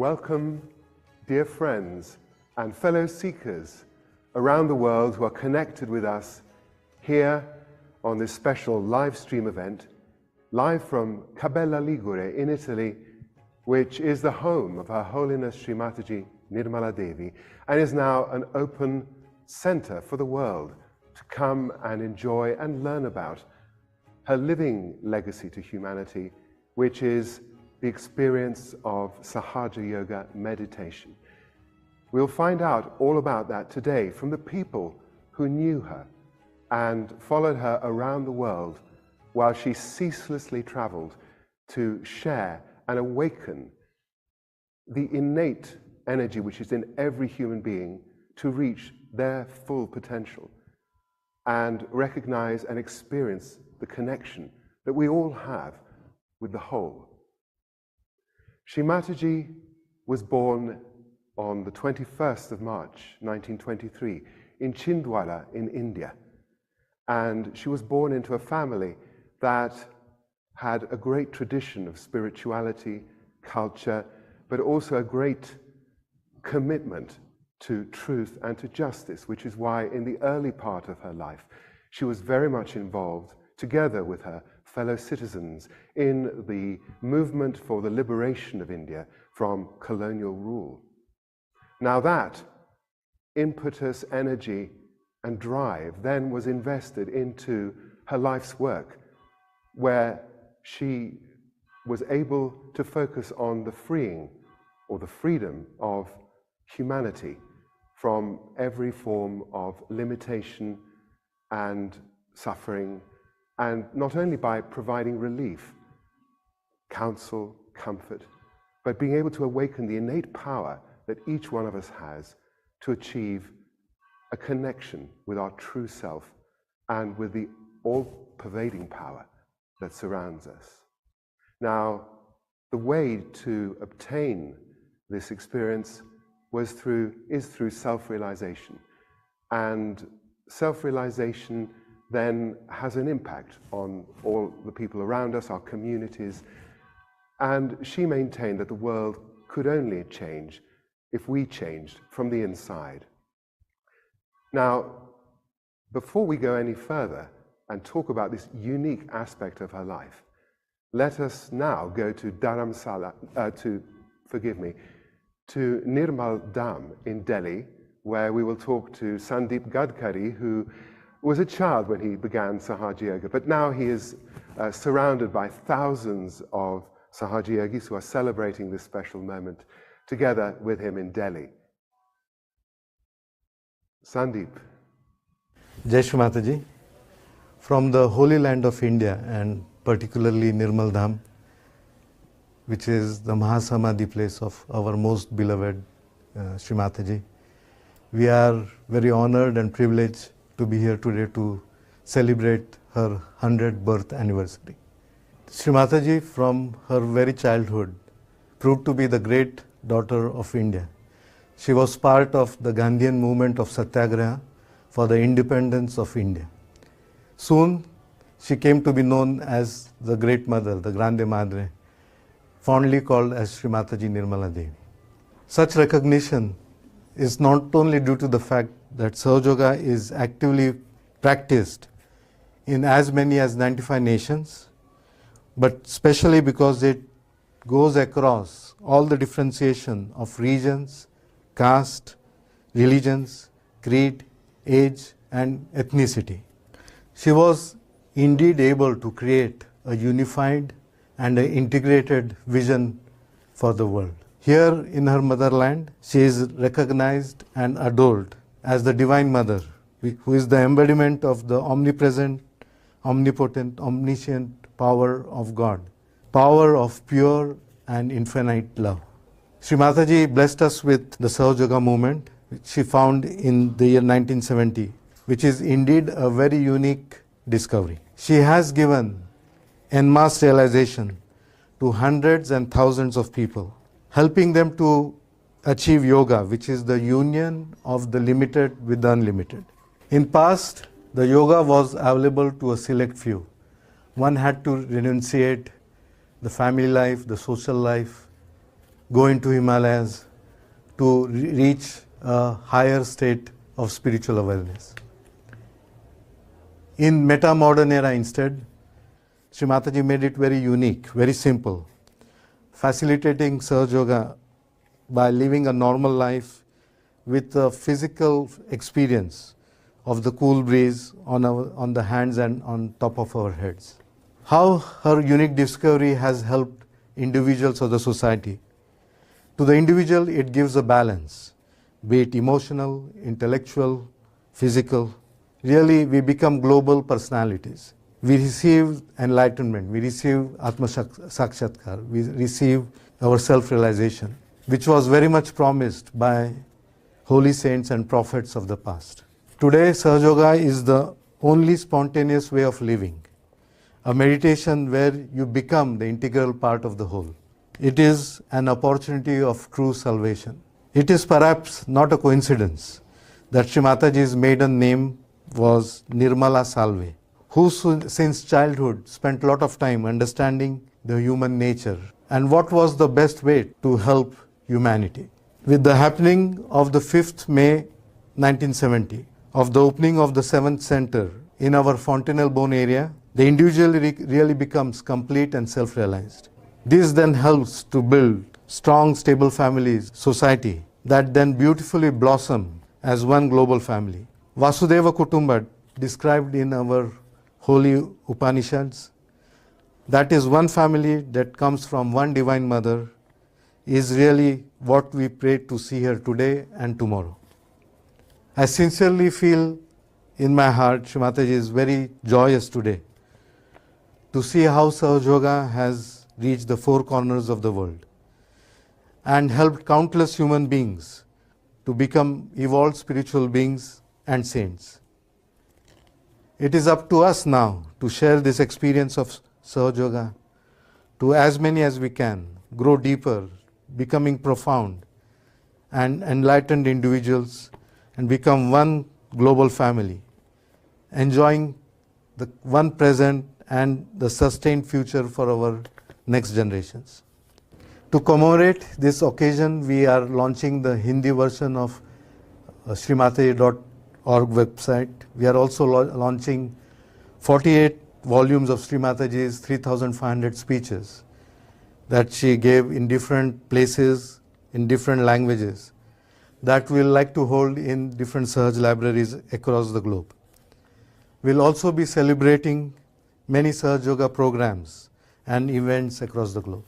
welcome dear friends and fellow seekers around the world who are connected with us here on this special live stream event, live from Cabela, Ligure in Italy, which is the home of Her Holiness Shri Mataji Nirmala Devi and is now an open center for the world to come and enjoy and learn about her living legacy to humanity, which is the experience of Sahaja Yoga meditation. We'll find out all about that today from the people who knew her and followed her around the world while she ceaselessly traveled to share and awaken the innate energy which is in every human being to reach their full potential and recognize and experience the connection that we all have with the whole. Shri Mataji was born on the 21st of March 1923 in Chhindwara in India, and she was born into a family that had a great tradition of spirituality, culture, but also a great commitment to truth and to justice, which is why in the early part of her life she was very much involved together with her fellow citizens in the movement for the liberation of India from colonial rule. Now that impetus, energy and drive then was invested into her life's work, where she was able to focus on the freeing or the freedom of humanity from every form of limitation and suffering, and not only by providing relief, counsel, comfort, but being able to awaken the innate power that each one of us has to achieve a connection with our true self and with the all-pervading power that surrounds us. Now, the way to obtain this experience is through self-realization, and self-realization then has an impact on all the people around us, our communities, and she maintained that the world could only change if we changed from the inside. Now, before we go any further and talk about this unique aspect of her life, let us now go to to Nirmal Dham in Delhi, where we will talk to Sandeep Gadkari, who was a child when he began Sahaja Yoga, but now he is surrounded by thousands of Sahaja Yogis who are celebrating this special moment together with him in Delhi. Sandeep. Jai Shri Mataji. From the holy land of India, and particularly Nirmal Dham, which is the Mahasamadhi place of our most beloved Shri Mataji, we are very honored and privileged to be here today to celebrate her 100th birth anniversary. Shri Mataji, from her very childhood, proved to be the great daughter of India. She was part of the Gandhian movement of Satyagraha for the independence of India. Soon, she came to be known as the Great Mother, the Grande Madre, fondly called as Shri Mataji Nirmala Devi. Such recognition is not only due to the fact that Sahaja Yoga is actively practiced in as many as 95 nations, but especially because it goes across all the differentiation of regions, caste, religions, creed, age, and ethnicity. She was indeed able to create a unified and an integrated vision for the world. Here in her motherland, she is recognized and adored as the Divine Mother, who is the embodiment of the omnipresent, omnipotent, omniscient power of God, power of pure and infinite love. Shri Mataji blessed us with the Sahaja Yoga movement, which she found in the year 1970, which is indeed a very unique discovery. She has given en masse realization to hundreds and thousands of people, helping them to achieve yoga, which is the union of the limited with the unlimited. In past, the yoga was available to a select few. One had to renunciate the family life, the social life, go into Himalayas to reach a higher state of spiritual awareness. In meta-modern era instead, Shri Mataji made it very unique, very simple, facilitating Sahaja Yoga by living a normal life with a physical experience of the cool breeze on the hands and on top of our heads. How her unique discovery has helped individuals or the society. To the individual, it gives a balance, be it emotional, intellectual, physical. Really, we become global personalities. We receive enlightenment, we receive Atma Sakshatkar, we receive our self-realization, which was very much promised by holy saints and prophets of the past. Today, Sahaja Yoga is the only spontaneous way of living, a meditation where you become the integral part of the whole. It is an opportunity of true salvation. It is perhaps not a coincidence that Shri Mataji's maiden name was Nirmala Salve, who since childhood spent a lot of time understanding the human nature and what was the best way to help humanity. With the happening of the 5th May 1970, of the opening of the 7th center in our Fontenelle-Beaune area, the individual really becomes complete and self-realized. This then helps to build strong, stable families, society that then beautifully blossom as one global family. Vasudeva Kutumba, described in our holy Upanishads, that is one family that comes from one divine mother, is really what we pray to see here today and tomorrow. I sincerely feel in my heart, Shri Mataji is very joyous today to see how Sahaja Yoga has reached the four corners of the world and helped countless human beings to become evolved spiritual beings and saints. It is up to us now to share this experience of Sahaja Yoga to as many as we can, grow deeper, becoming profound and enlightened individuals, and become one global family, enjoying the one present and the sustained future for our next generations. To commemorate this occasion, we are launching the Hindi version of srimataji.org website. We are also launching 48 volumes of Shri Mataji's 3,500 speeches that she gave in different places, in different languages, that we'll like to hold in different Sahaj libraries across the globe. We'll also be celebrating many Sahaja Yoga programs and events across the globe.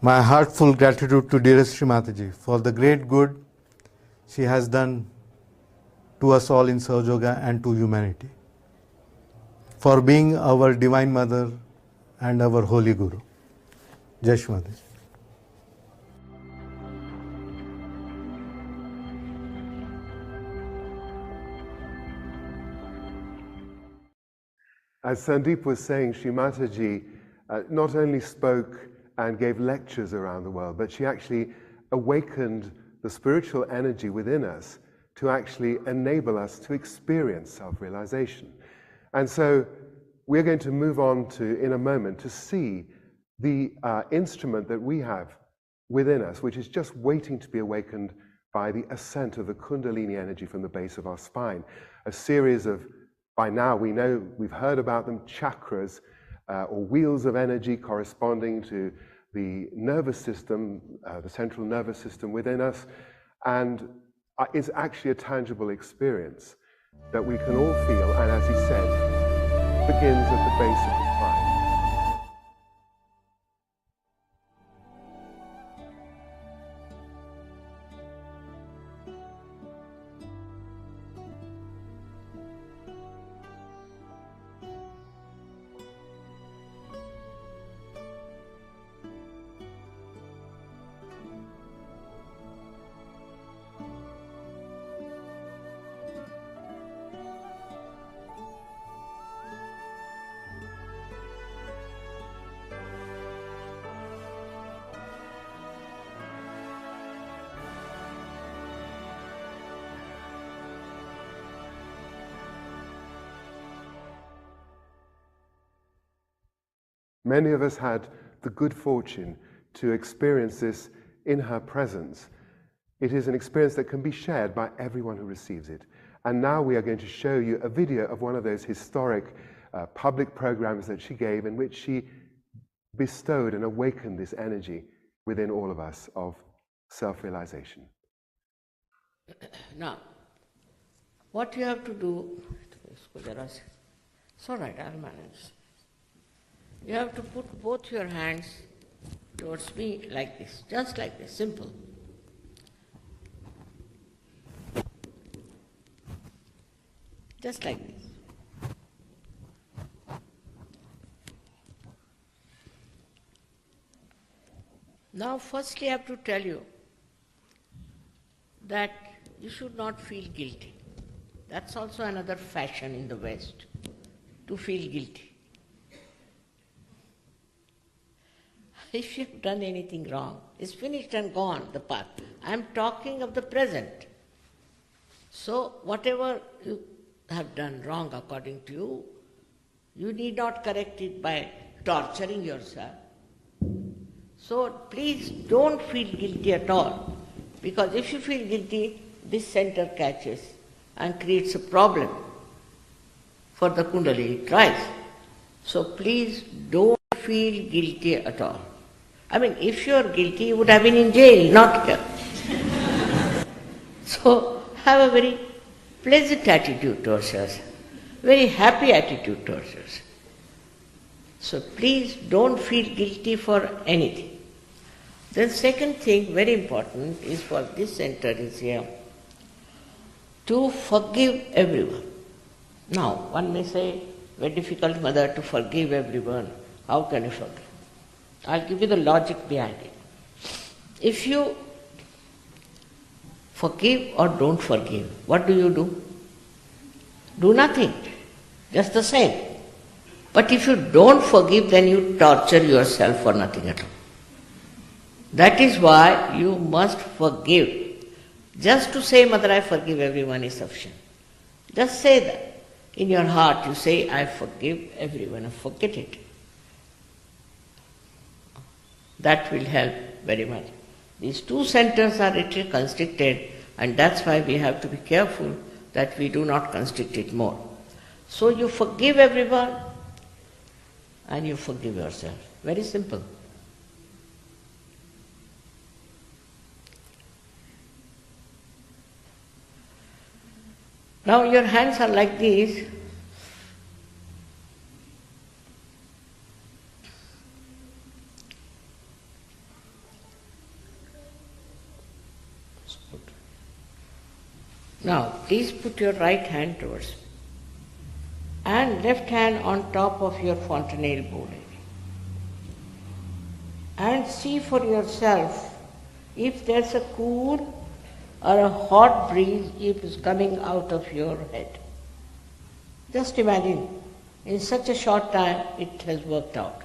My heartful gratitude to dearest Shri Mataji for the great good she has done to us all in Sahaja Yoga and to humanity, for being our Divine Mother and our Holy Guru. Jai Shri Mataji. As Sandeep was saying, Shri Mataji not only spoke and gave lectures around the world, but she actually awakened the spiritual energy within us to actually enable us to experience self-realization. And so we're going to move on to, in a moment, to see the instrument that we have within us, which is just waiting to be awakened by the ascent of the Kundalini energy from the base of our spine. A series of, by now we know, we've heard about them, chakras, or wheels of energy corresponding to the nervous system, the central nervous system within us, and it's actually a tangible experience that we can all feel, and as he said, begins at the base of the spine. Many of us had the good fortune to experience this in her presence. It is an experience that can be shared by everyone who receives it. And now we are going to show you a video of one of those historic public programs that she gave, in which she bestowed and awakened this energy within all of us of self-realization. Now, what you have to do, it's all right, I'll manage. You have to put both your hands towards me like this, just like this, simple. Just like this. Now, firstly, I have to tell you that you should not feel guilty. That's also another fashion in the West, to feel guilty. If you have done anything wrong, it's finished and gone, the past. I am talking of the present. So, whatever you have done wrong according to you, you need not correct it by torturing yourself. So please don't feel guilty at all, because if you feel guilty, this center catches and creates a problem for the Kundalini twice. So please don't feel guilty at all. I mean, if you are guilty, you would have been in jail, not here. So have a very pleasant attitude towards yourself, very happy attitude towards yourself. So please don't feel guilty for anything. Then second thing, very important, is for this center is here, to forgive everyone. Now, one may say, very difficult, Mother, to forgive everyone. How can you forgive? I'll give you the logic behind it. If you forgive or don't forgive, what do? Do nothing, just the same. But if you don't forgive, then you torture yourself for nothing at all. That is why you must forgive. Just to say, Mother, I forgive everyone is sufficient. Just say that. In your heart you say, I forgive everyone, forget it. That will help very much. These two centers are literally constricted, and that's why we have to be careful that we do not constrict it more. So you forgive everyone and you forgive yourself. Very simple. Now your hands are like these. Now please put your right hand towards me and left hand on top of your fontanelle bone. And see for yourself if there's a cool or a hot breeze is coming out of your head. Just imagine, in such a short time it has worked out.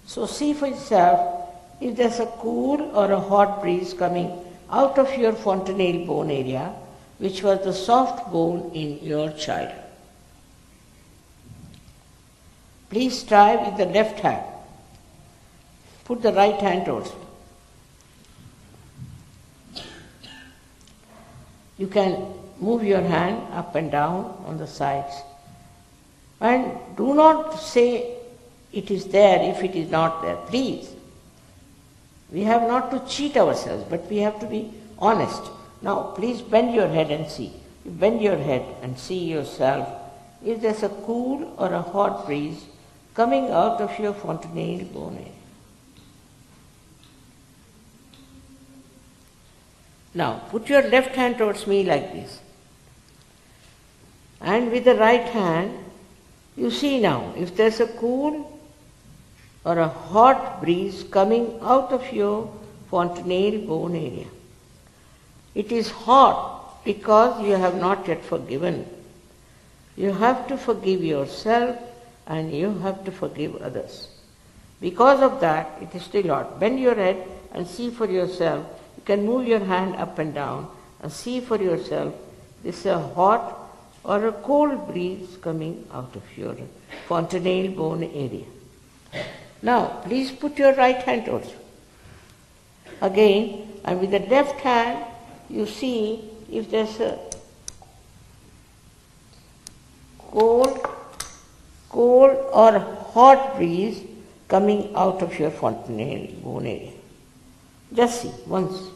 So see for yourself if there's a cool or a hot breeze coming out of your fontanelle bone area, which was the soft bone in your child. Please try with the left hand. Put the right hand towards me. You can move your hand up and down on the sides. And do not say it is there if it is not there, please. We have not to cheat ourselves, but we have to be honest. Now, please bend your head and see. You bend your head and see yourself if there's a cool or a hot breeze coming out of your fontanelle bone area. Now, put your left hand towards me like this. And with the right hand, you see now, if there's a cool or a hot breeze coming out of your fontanelle bone area. It is hot because you have not yet forgiven. You have to forgive yourself and you have to forgive others. Because of that, it is still hot. Bend your head and see for yourself. You can move your hand up and down and see for yourself. This is a hot or a cold breeze coming out of your fontanelle bone area. Now, please put your right hand also. Again, and with the left hand, you see if there's a cold or hot breeze coming out of your fontanelle bone area. Just see once.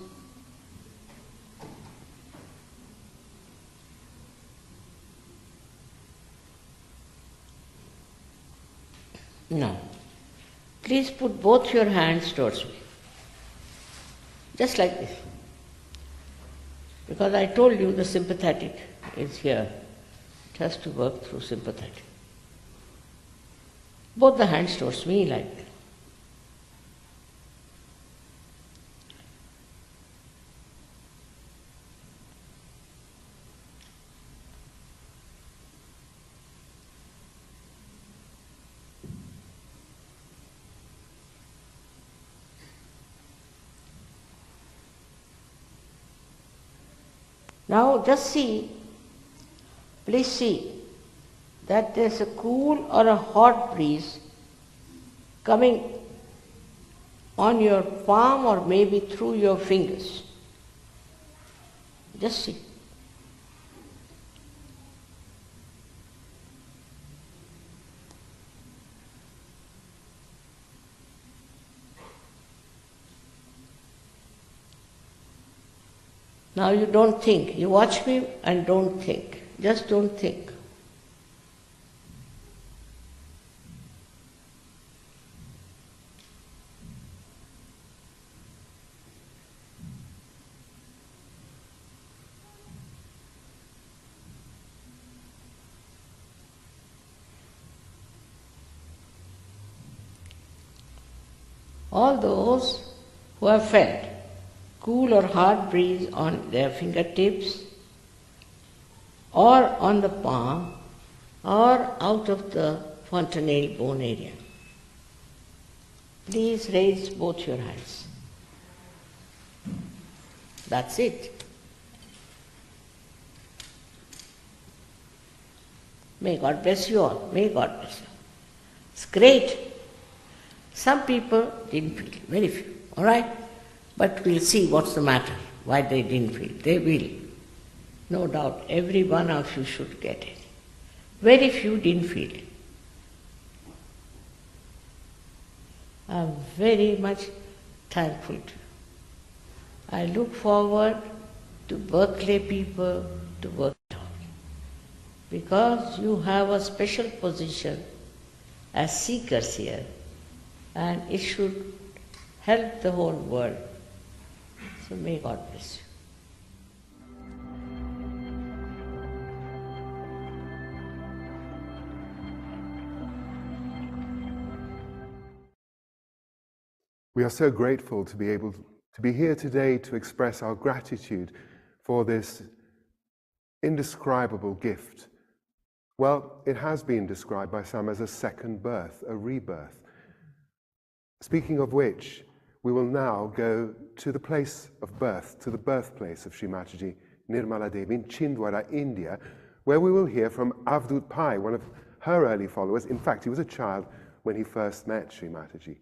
Now, please put both your hands towards me. Just like this. Because I told you the sympathetic is here. It has to work through sympathetic. Both the hands towards me like that. Now just see, please see that there's a cool or a hot breeze coming on your palm or maybe through your fingers. Just see. Now you don't think. You watch me and don't think. Just don't think. All those who have felt cool or hot breeze on their fingertips or on the palm or out of the fontanelle bone area. Please raise both your hands. That's it. May God bless you all. May God bless you. It's great. Some people didn't feel, very few, all right? But we'll see what's the matter, why they didn't feel. They will. No doubt, every one of you should get it. Very few didn't feel it. I'm very much thankful to you. I look forward to Berkeley people to work it out. Because you have a special position as seekers here, and it should help the whole world. So may God bless you. We are so grateful to be able to be here today to express our gratitude for this indescribable gift. Well, it has been described by some as a second birth, a rebirth. Speaking of which, we will now go to the place of birth, to the birthplace of Shri Mataji, Nirmala Devi in Chhindwara, India, where we will hear from Avdut Pai, one of her early followers. In fact, he was a child when he first met Shri Mataji.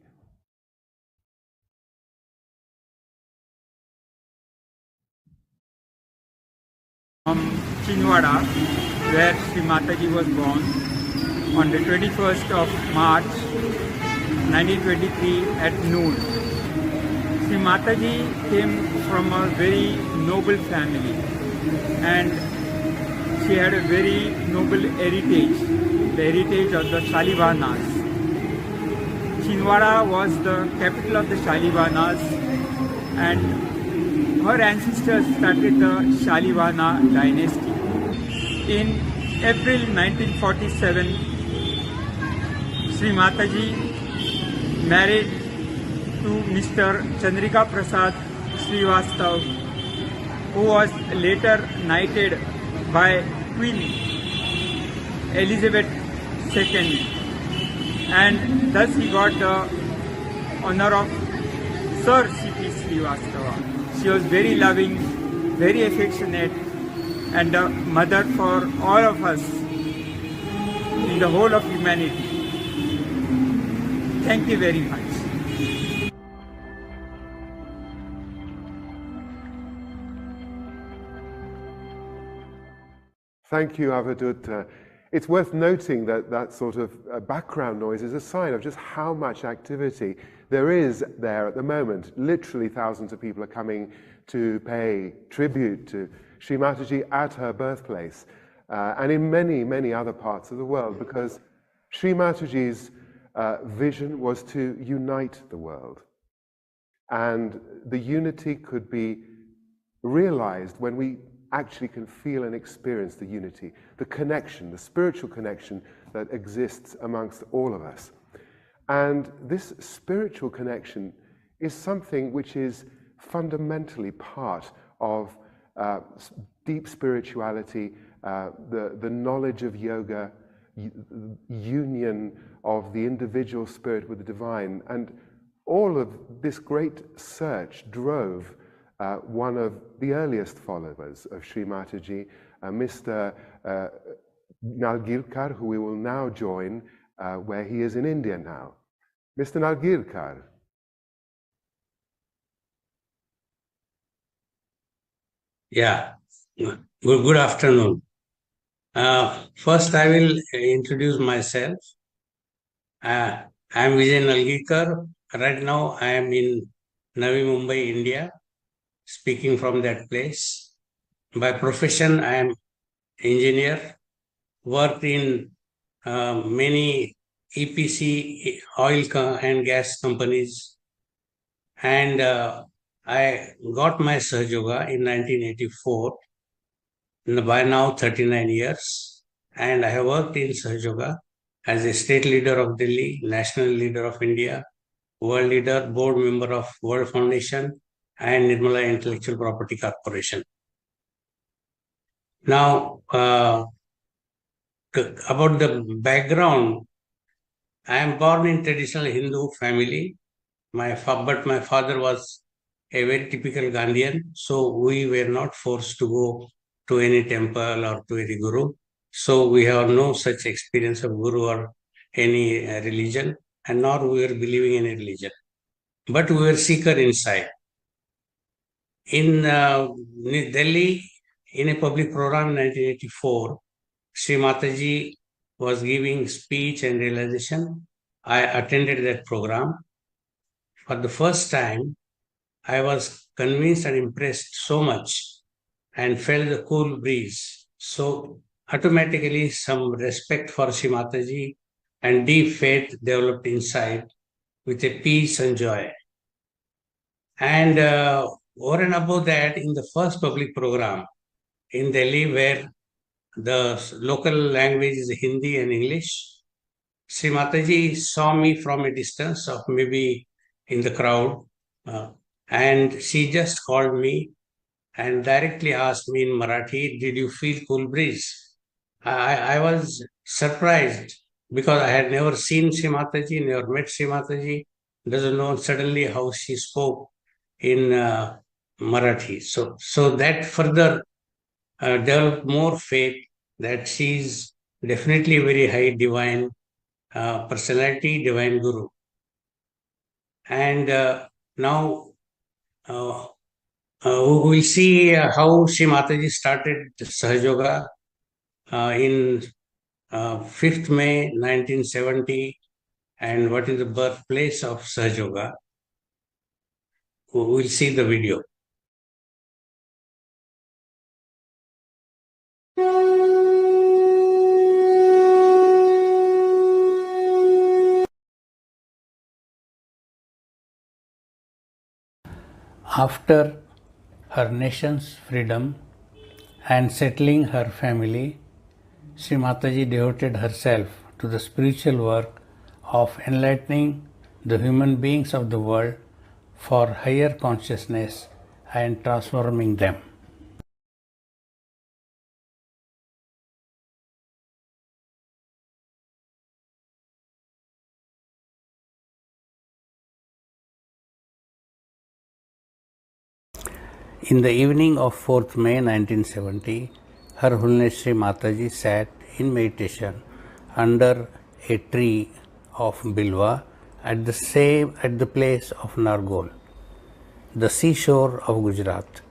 From Chhindwara, where Shri Mataji was born, on the 21st of March 1923 at noon. Shri Mataji came from a very noble family and she had a very noble heritage, the heritage of the Shalivanas. Chhindwara was the capital of the Shalivanas and her ancestors started the Shalivana dynasty. In April 1947, Shri Mataji married to Mr. Chandrika Prasad Srivastav, who was later knighted by Queen Elizabeth II, and thus he got the honor of Sir C.P. Srivastava. She was very loving, very affectionate, and a mother for all of us in the whole of humanity. Thank you very much. Thank you, Avadut. It's worth noting that that sort of background noise is a sign of just how much activity there is there at the moment. Literally thousands of people are coming to pay tribute to Shri Mataji at her birthplace and in many, many other parts of the world, because Shri Mataji's vision was to unite the world. And the unity could be realized when we actually can feel and experience the unity, the connection, the spiritual connection that exists amongst all of us. And this spiritual connection is something which is fundamentally part of deep spirituality, the knowledge of yoga, union of the individual spirit with the divine. And all of this great search drove one of the earliest followers of Shri Mataji, Mr. Nalgirkar, who we will now join where he is in India now. Mr. Nalgirkar. Yeah, good afternoon. First, I will introduce myself. I am Vijay Nalgirkar. Right now, I am in Navi Mumbai, India, speaking from that place. By profession, I am engineer, worked in many EPC oil and gas companies, and I got my Sahaja Yoga in 1984, by now 39 years, and I have worked in Sahaja Yoga as a state leader of Delhi, national leader of India, world leader, board member of World Foundation, and Nirmala Intellectual Property Corporation. Now, about the background, I am born in traditional Hindu family. But my father was a very typical Gandhian, so we were not forced to go to any temple or to any guru. So we have no such experience of guru or any religion, and nor we were believing in a religion. But we were seeker inside. In Delhi, in a public program in 1984, Shri Mataji was giving speech and realization. I attended that program. For the first time, I was convinced and impressed so much and felt the cool breeze. So automatically some respect for Shri Mataji and deep faith developed inside with a peace and joy. And over and above that, in the first public program in Delhi, where the local language is Hindi and English, Shri Mataji saw me from a distance of maybe in the crowd, and she just called me and directly asked me in Marathi, "Did you feel cool breeze?" I was surprised because I had never seen Shri Mataji, never met Shri Mataji, doesn't know suddenly how she spoke in Marathi. So that further developed more faith that she's definitely a very high divine personality, divine guru. And now we will see how Shri Mataji started Sahaja Yoga in 5th May 1970, and what is the birthplace of Sahaja Yoga. We will see the video. After her nation's freedom and settling her family, Shri Mataji devoted herself to the spiritual work of enlightening the human beings of the world for higher consciousness and transforming them. In the evening of 4th May 1970, Her Holiness Shri Mataji sat in meditation under a tree of Bilwa at the place of Nargol, the seashore of Gujarat,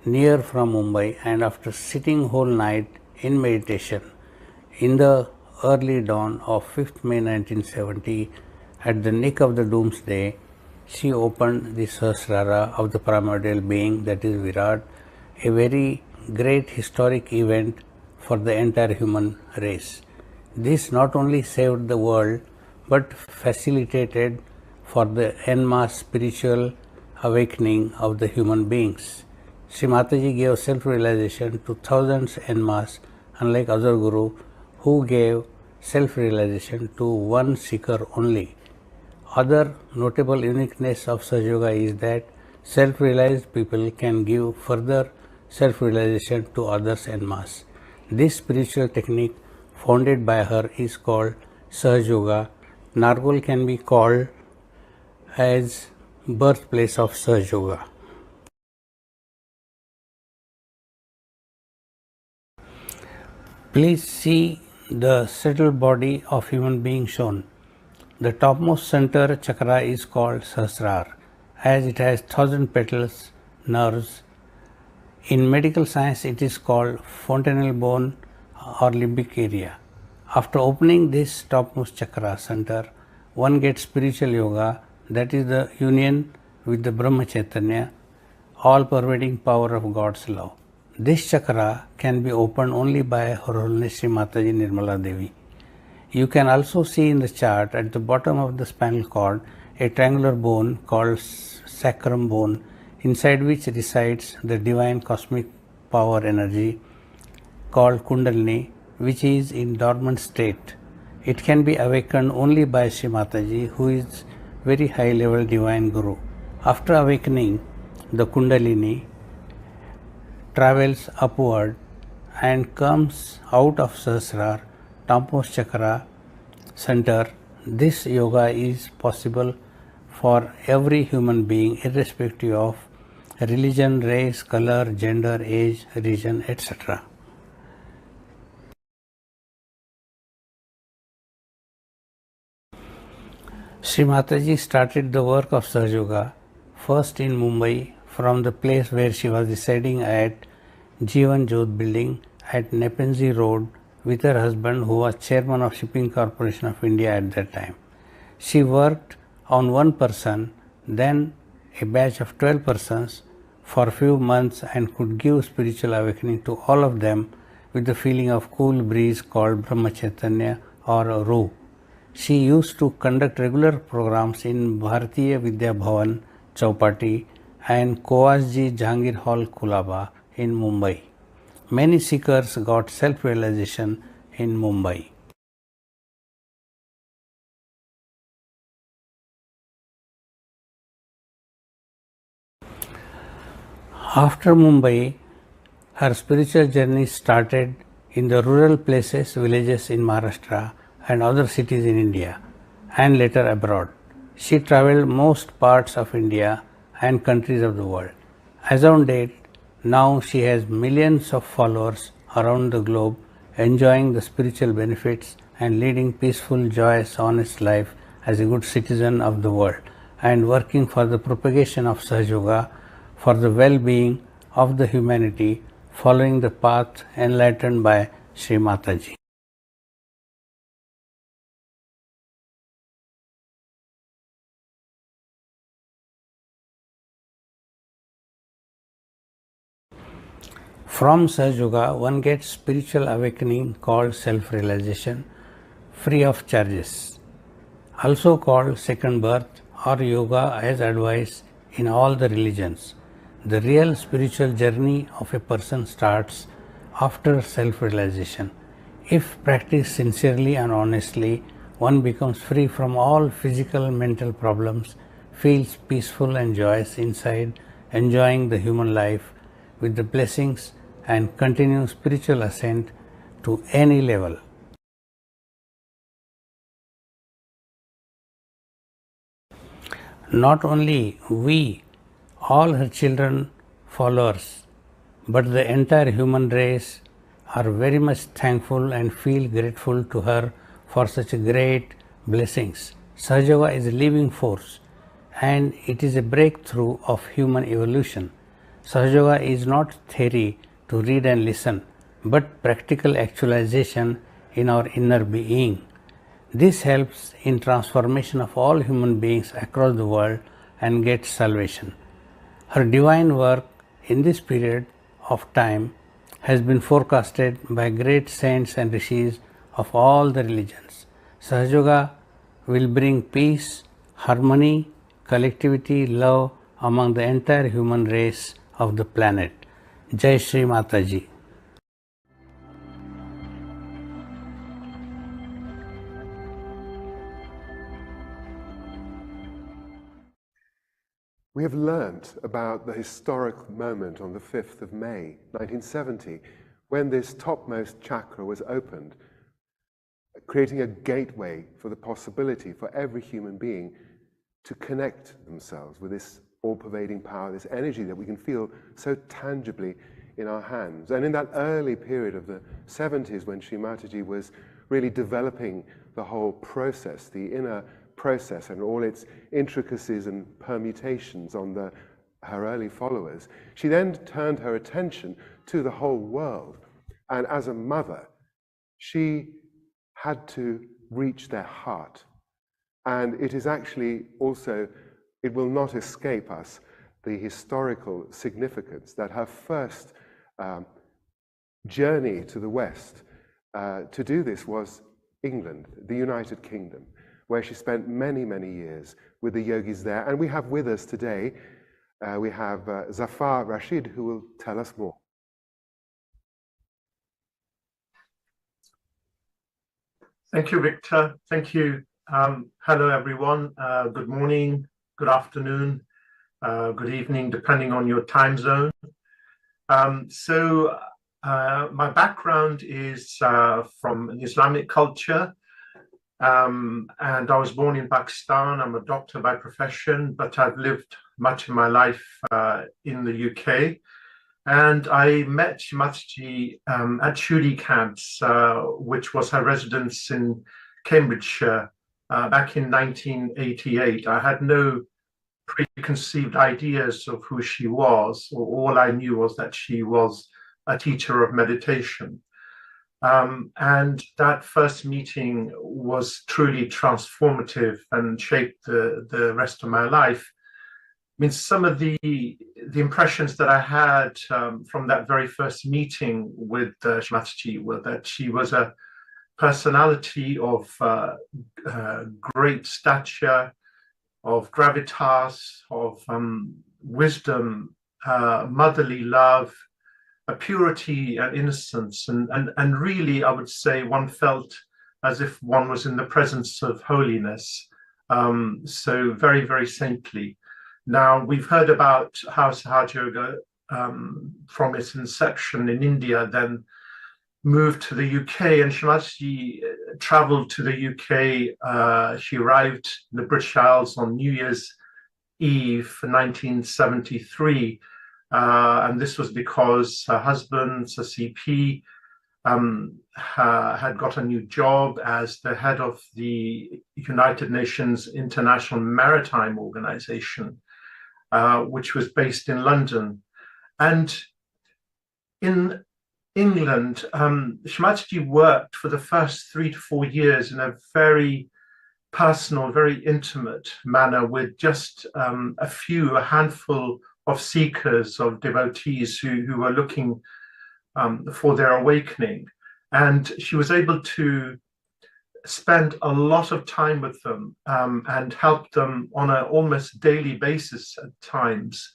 near from Mumbai, and after sitting whole night in meditation. In the early dawn of 5th May 1970, at the nick of the doomsday, she opened the Sahasrara of the primordial being, that is Virat, a very great historic event for the entire human race. This not only saved the world but facilitated for the en masse spiritual awakening of the human beings. Shri Mataji gave self-realization to thousands en masse, unlike other guru who gave self-realization to one seeker only. Other notable uniqueness of Sahaja Yoga is that self-realized people can give further self-realization to others en masse. This spiritual technique founded by her is called Sahaja Yoga. Nargol can be called as birthplace of Sahaja Yoga. Please see the settled body of human being shown. The topmost center chakra is called Sahasrar, as it has 1,000 petals, nerves. In medical science, it is called fontanel bone or limbic area. After opening this topmost chakra center, one gets spiritual yoga, that is the union with the Brahma Chaitanya, all pervading power of God's love. This chakra can be opened only by Her Holiness Shri Mataji Nirmala Devi. You can also see in the chart at the bottom of the spinal cord a triangular bone called sacrum bone, inside which resides the divine cosmic power energy called Kundalini, which is in dormant state. It can be awakened only by Shri Mataji, who is very high level divine guru. After awakening, the Kundalini travels upward and comes out of Sahasrar, topmost chakra center. This yoga is possible for every human being, irrespective of religion, race, color, gender, age, region, etc. Shri Mataji started the work of Sahaja Yoga first in Mumbai, from the place where she was residing at Jeevan Jyot building at Nepean Road with her husband, who was chairman of Shipping Corporation of India at that time. She worked on one person, then a batch of 12 persons for a few months, and could give spiritual awakening to all of them with the feeling of cool breeze called Brahma Chaitanya or Ruh. She used to conduct regular programs in Bharatiya Vidya Bhavan, Chowpatty, and Kowasji Jahangir Hall, Kulaba in Mumbai. Many seekers got self-realization in Mumbai. After Mumbai, her spiritual journey started in the rural places, villages in Maharashtra and other cities in India, and later abroad. She traveled most parts of India and countries of the world. As on date, now she has millions of followers around the globe, enjoying the spiritual benefits and leading peaceful, joyous, honest life as a good citizen of the world, and working for the propagation of Sahaja Yoga for the well-being of the humanity, following the path enlightened by Shri Mataji. From Sahaja Yoga, one gets spiritual awakening called self-realization, free of charges, also called second birth or yoga as advised in all the religions. The real spiritual journey of a person starts after self-realization. If practiced sincerely and honestly, one becomes free from all physical, mental problems, feels peaceful and joyous inside, enjoying the human life with the blessings, and continue spiritual ascent to any level. Not only we, all her children, followers, but the entire human race are very much thankful and feel grateful to her for such great blessings. Sahaja Yoga is a living force, and it is a breakthrough of human evolution. Sahaja Yoga is not theory to read and listen, but practical actualization in our inner being. This helps in transformation of all human beings across the world and gets salvation. Her divine work in this period of time has been forecasted by great saints and rishis of all the religions. Sahaja Yoga will bring peace, harmony, collectivity, love among the entire human race of the planet. Jai Shri Mataji. We have learnt about the historic moment on the 5th of May, 1970, when this topmost chakra was opened, creating a gateway for the possibility for every human being to connect themselves with this all-pervading power, this energy that we can feel so tangibly in our hands. And in that early period of the 70s, when Shri Mataji was really developing the whole process, the inner process and all its intricacies and permutations on her early followers, she then turned her attention to the whole world. And as a mother, she had to reach their heart. And it is actually also, it will not escape us, the historical significance that her first journey to the West to do this was England, the United Kingdom, where she spent many, many years with the yogis there. And we have with us today, we have Zafar Rashid, who will tell us more. Thank you, Victor. Thank you. Hello, everyone. Good morning, good afternoon, good evening, depending on your time zone. My background is from an Islamic culture. And I was born in Pakistan. I'm a doctor by profession, but I've lived much of my life in the UK. And I met Shri Mataji at Shuri camps, which was her residence in Cambridgeshire back in 1988. I had no preconceived ideas of who she was. All I knew was that she was a teacher of meditation. And that first meeting was truly transformative and shaped the rest of my life. I mean, some of the impressions that I had from that very first meeting with Shri Mataji were that she was a personality of great stature, of gravitas, of wisdom, motherly love, a purity and innocence, and really, I would say, one felt as if one was in the presence of holiness. So very, very saintly. Now, we've heard about how Sahaja Yoga, from its inception in India, then moved to the UK, and Shri Mataji traveled to the UK. She arrived in the British Isles on New Year's Eve 1973. And this was because her husband, Sir CP, had got a new job as the head of the United Nations International Maritime Organization, which was based in London. And in England, Shri Mataji worked for the first 3 to 4 years in a very personal, very intimate manner with just a handful of seekers, of devotees who were looking for their awakening. And she was able to spend a lot of time with them and help them on an almost daily basis at times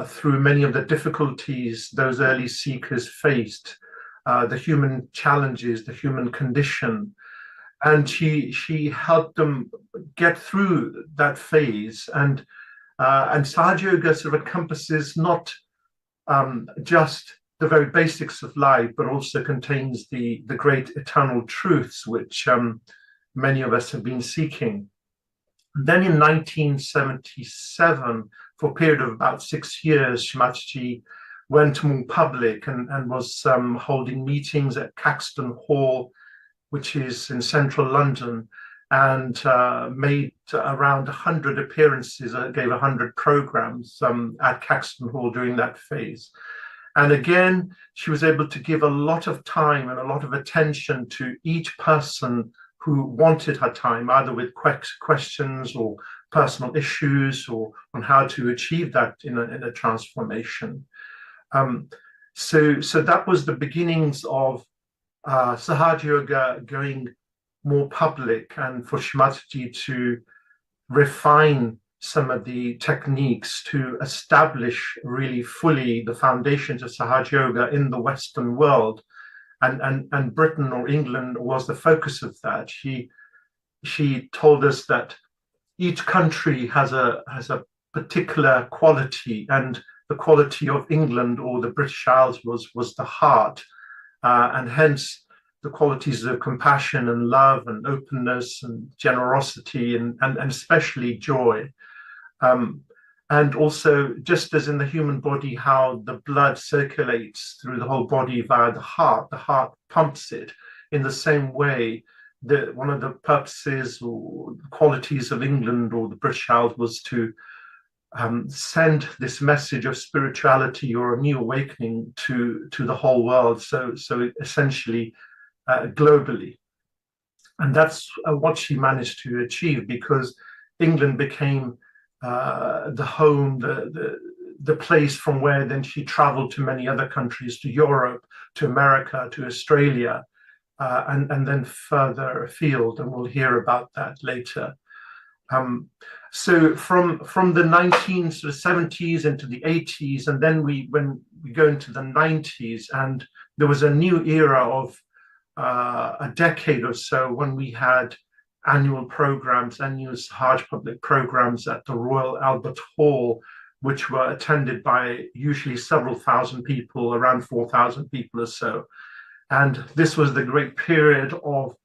through many of the difficulties those early seekers faced, the human challenges, the human condition. And she helped them get through that phase. And Sahaja Yoga sort of encompasses not just the very basics of life, but also contains the great eternal truths which many of us have been seeking. Then in 1977, for a period of about 6 years, Shri Mataji went more public and was holding meetings at Caxton Hall, which is in central London, and made around 100 appearances, gave 100 programs at Caxton Hall during that phase. And again, she was able to give a lot of time and a lot of attention to each person who wanted her time, either with questions or personal issues, or on how to achieve that in a transformation. So that was the beginnings of Sahaja Yoga going more public, and for Shri Mataji to refine some of the techniques to establish really fully the foundations of Sahaja Yoga in the Western world. And Britain or England was the focus of that. She told us that each country has a particular quality, and the quality of England or the British Isles was the heart, and hence the qualities of compassion and love and openness and generosity and especially joy. And also, just as in the human body, how the blood circulates through the whole body via the heart pumps it. In the same way, one of the purposes or qualities of England or the British Isles was to send this message of spirituality or a new awakening to the whole world. So essentially, globally. And that's what she managed to achieve, because England became the home, the place from where then she traveled to many other countries, to Europe, to America, to Australia, and then further afield, and we'll hear about that later. So from the 1970s into the 80s, and then when we go into the 90s, and there was a new era of a decade or so when we had annual programs, annual Sahaja public programs at the Royal Albert Hall, which were attended by usually several thousand people, around 4,000 people or so. And this was the great period of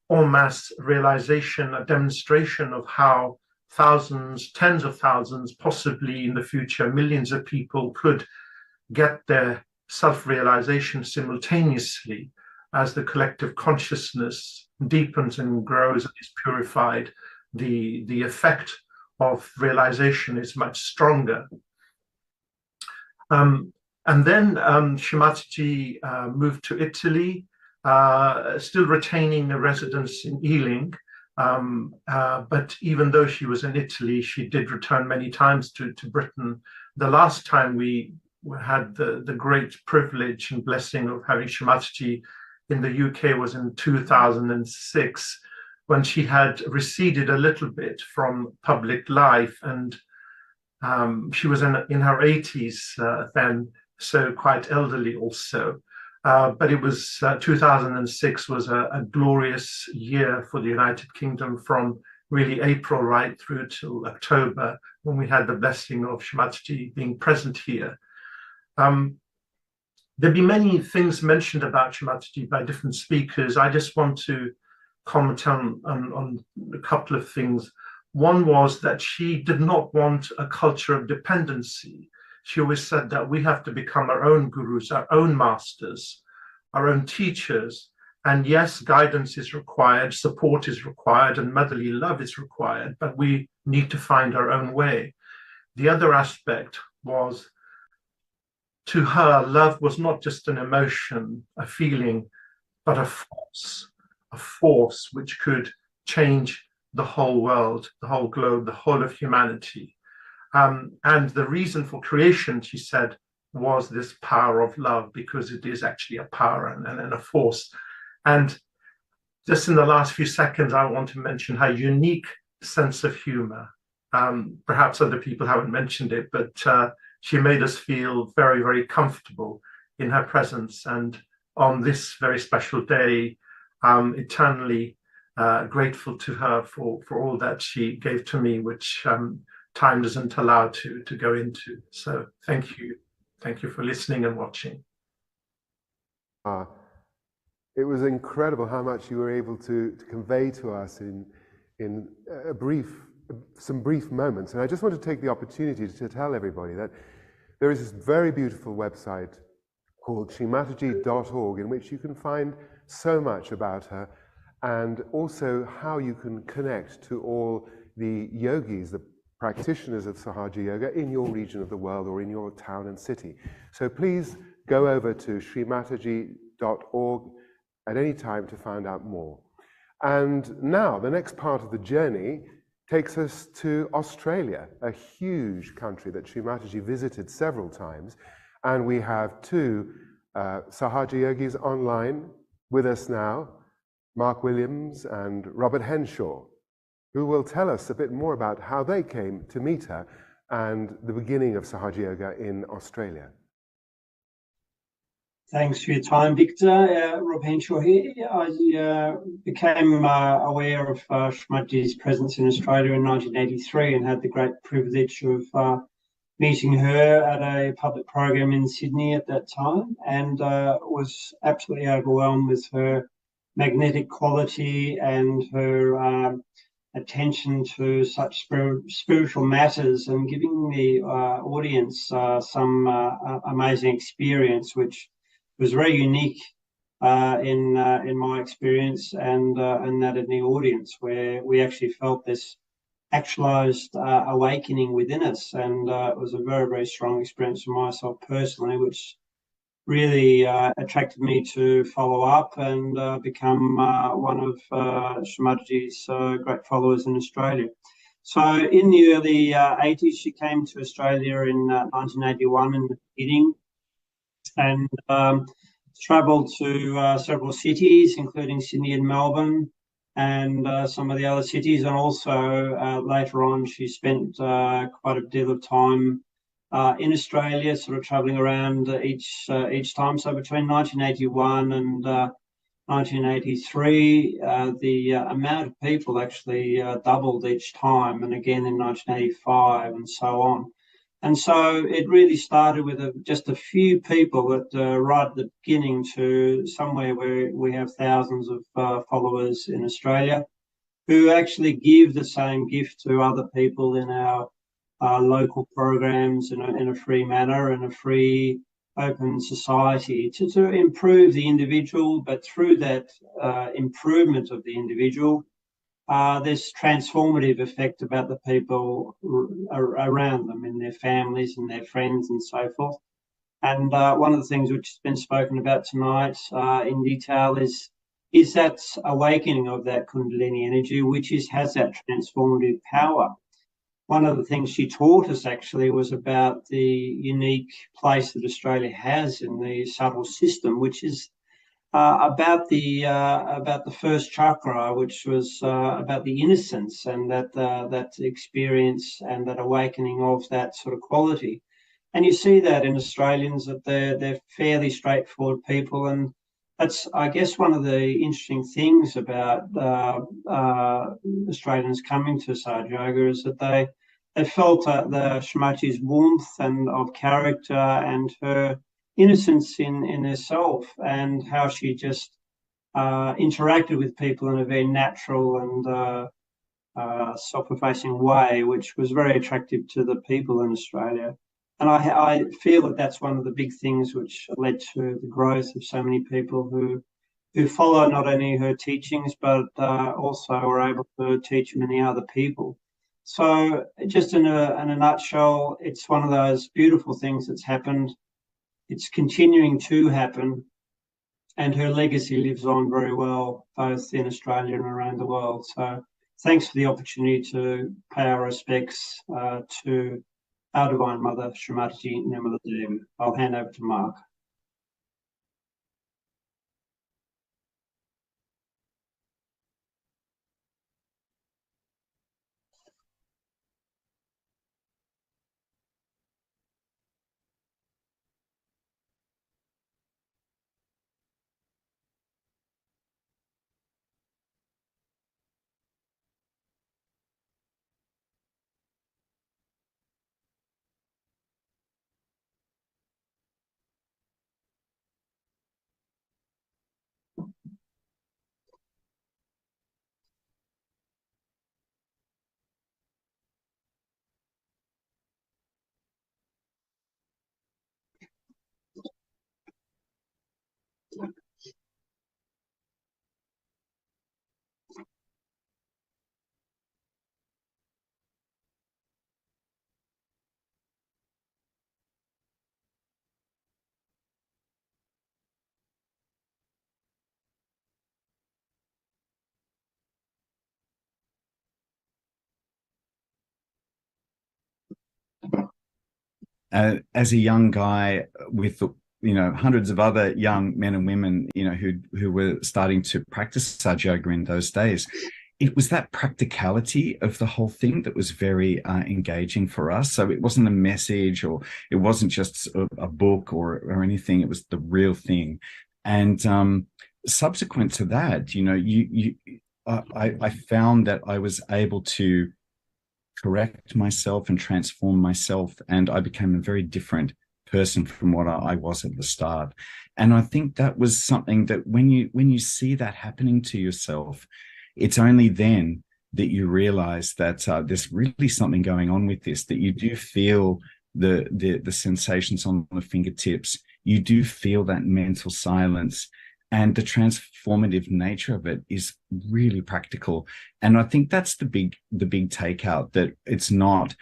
en masse realization, a demonstration of how thousands, tens of thousands, possibly in the future, millions of people could get their self-realization simultaneously as the collective consciousness deepens and grows and is purified. The effect of realization is much stronger. And then Shri Mataji moved to Italy, still retaining a residence in Ealing. But even though she was in Italy, she did return many times to Britain. The last time we had the great privilege and blessing of having Shri Mataji in the UK was in 2006, when she had receded a little bit from public life, and she was in her 80s then, so quite elderly also. But it was 2006 was a glorious year for the United Kingdom, from really April right through till October, when we had the blessing of Shri Mataji being present here. There'll be many things mentioned about Shri Mataji by different speakers. I just want to comment on a couple of things. One was that she did not want a culture of dependency. She always said that we have to become our own gurus, our own masters, our own teachers. And yes, guidance is required, support is required, and motherly love is required, but we need to find our own way. The other aspect was, to her, love was not just an emotion, a feeling, but a force which could change the whole world, the whole globe, the whole of humanity. And the reason for creation, she said, was this power of love, because it is actually a power and a force. And just in the last few seconds, I want to mention her unique sense of humor. Perhaps other people haven't mentioned it, but she made us feel very, very comfortable in her presence. And on this very special day, eternally grateful to her for all that she gave to me, which time doesn't allow to go into. So thank you. Thank you for listening and watching. It was incredible how much you were able to convey to us in some brief moments. And I just want to take the opportunity to tell everybody that there is this very beautiful website called shrimataji.org, in which you can find so much about her, and also how you can connect to all the yogis, the practitioners of Sahaja Yoga in your region of the world or in your town and city. So please go over to srimataji.org at any time to find out more. And now, the next part of the journey takes us to Australia, a huge country that Shri Mataji visited several times. And we have two Sahaja Yogis online with us now, Mark Williams and Robert Henshaw, who will tell us a bit more about how they came to meet her and the beginning of Sahaja Yoga in Australia. Thanks for your time, Victor. Rob Henshaw here. I became aware of Shri presence in Australia in 1983 and had the great privilege of meeting her at a public program in Sydney at that time, and was absolutely overwhelmed with her magnetic quality and her attention to such spiritual matters, and giving the audience some amazing experience, which was very unique in my experience and that in the audience, where we actually felt this actualized awakening within us, and it was a very, very strong experience for myself personally, which really attracted me to follow up and become one of Shri Mataji's great followers in Australia. So in the early 80s, she came to Australia in 1981 in the beginning, and travelled to several cities, including Sydney and Melbourne, and some of the other cities. And also later on, she spent quite a deal of time in Australia, sort of travelling around each time. So between 1981 and 1983, the amount of people actually doubled each time, and again in 1985, and so on. And so it really started with just a few people right at the beginning, to somewhere where we have thousands of followers in Australia who actually give the same gift to other people in our local programs in a free manner, in a free, open society, to improve the individual. But through that improvement of the individual, this transformative effect about the people around them, in their families and their friends and so forth. And one of the things which has been spoken about tonight in detail is that awakening of that Kundalini energy, which has that transformative power. One of the things she taught us actually was about the unique place that Australia has in the subtle system, which is about the first chakra, which was about the innocence and that experience and that awakening of that sort of quality. And you see that in Australians, that they're fairly straightforward people, and that's, I guess, one of the interesting things about Australians coming to Sahaja Yoga, is that they felt the Shri Mataji's warmth and of character and her innocence in herself, and how she just interacted with people in a very natural and self-effacing way, which was very attractive to the people in Australia. And I feel that that's one of the big things which led to the growth of so many people who follow not only her teachings, but also are able to teach many other people. So just in a nutshell, it's one of those beautiful things that's happened. It's continuing to happen, and her legacy lives on very well, both in Australia and around the world. So thanks for the opportunity to pay our respects to our Divine Mother, Shri Mataji Nirmala Devi. I'll hand over to Mark. As a young guy with hundreds of other young men and women who were starting to practice Sahaja Yoga in those days, it was that practicality of the whole thing that was very engaging for us. So it wasn't a message, or it wasn't just a book or anything. It was the real thing. And subsequent to that, I found that I was able to correct myself and transform myself, and I became a very different person from what I was at the start. And I think that was something that when you see that happening to yourself, it's only then that you realize that there's really something going on with this, that you do feel the sensations on the fingertips, you do feel that mental silence, and the transformative nature of it is really practical. And I think that's the big takeout, that it's not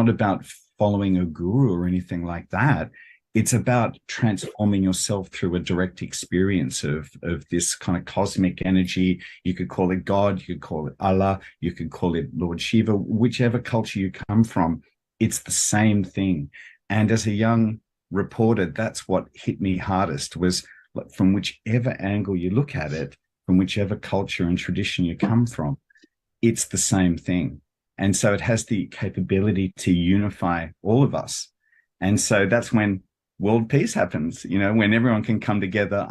about following a guru or anything like that. It's about transforming yourself through a direct experience of this kind of cosmic energy. You could call it God, you could call it Allah, you could call it Lord Shiva, whichever culture you come from, it's the same thing. And as a young reporter, that's what hit me hardest, was from whichever angle you look at it, from whichever culture and tradition you come from, it's the same thing. And so it has the capability to unify all of us. And so that's when world peace happens, when everyone can come together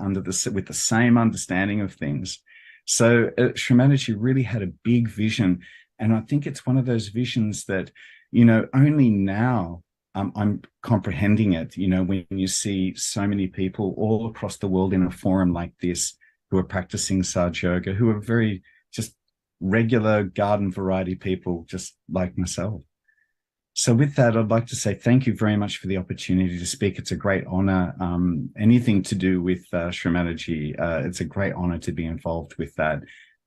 with the same understanding of things. So Shri Mataji really had a big vision. And I think it's one of those visions that, only now I'm comprehending it, when you see so many people all across the world in a forum like this who are practicing Sahaja Yoga, who are very just regular garden variety people, just like myself. So with that, I'd like to say thank you very much for the opportunity to speak. It's a great honor. Anything to do with Shri Mataji, it's a great honor to be involved with that.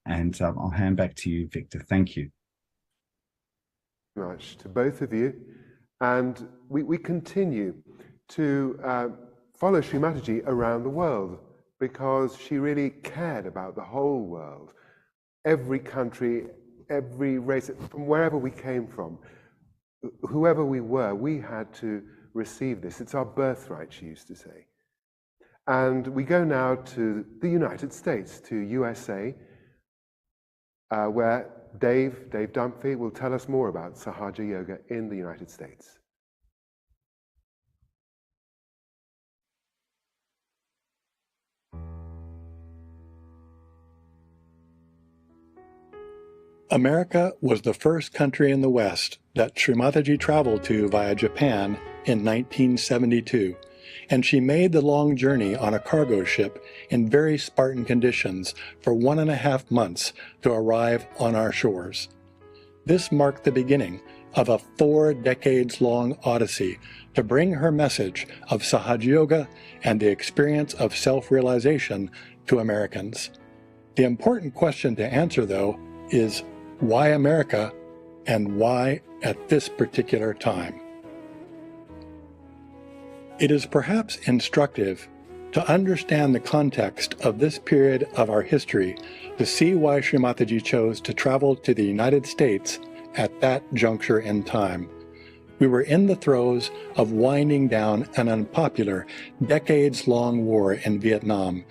And I'll hand back to you, Victor. Thank you. Much to both of you. And we continue to follow Shri Mataji around the world, because she really cared about the whole world, every country, every race, from wherever we came from. Whoever we were, we had to receive this. It's our birthright, she used to say. And we go now to the United States, to USA, where Dave Dunphy will tell us more about Sahaja Yoga in the United States. America was the first country in the West that Shri Mataji traveled to via Japan in 1972, and she made the long journey on a cargo ship in very Spartan conditions for 1.5 months to arrive on our shores. This marked the beginning of a 4 decades-long odyssey to bring her message of Sahaja Yoga and the experience of self-realization to Americans. The important question to answer, though, is why America, and why at this particular time? It is perhaps instructive to understand the context of this period of our history to see why Shri Mataji chose to travel to the United States at that juncture in time. We were in the throes of winding down an unpopular, decades-long war in Vietnam,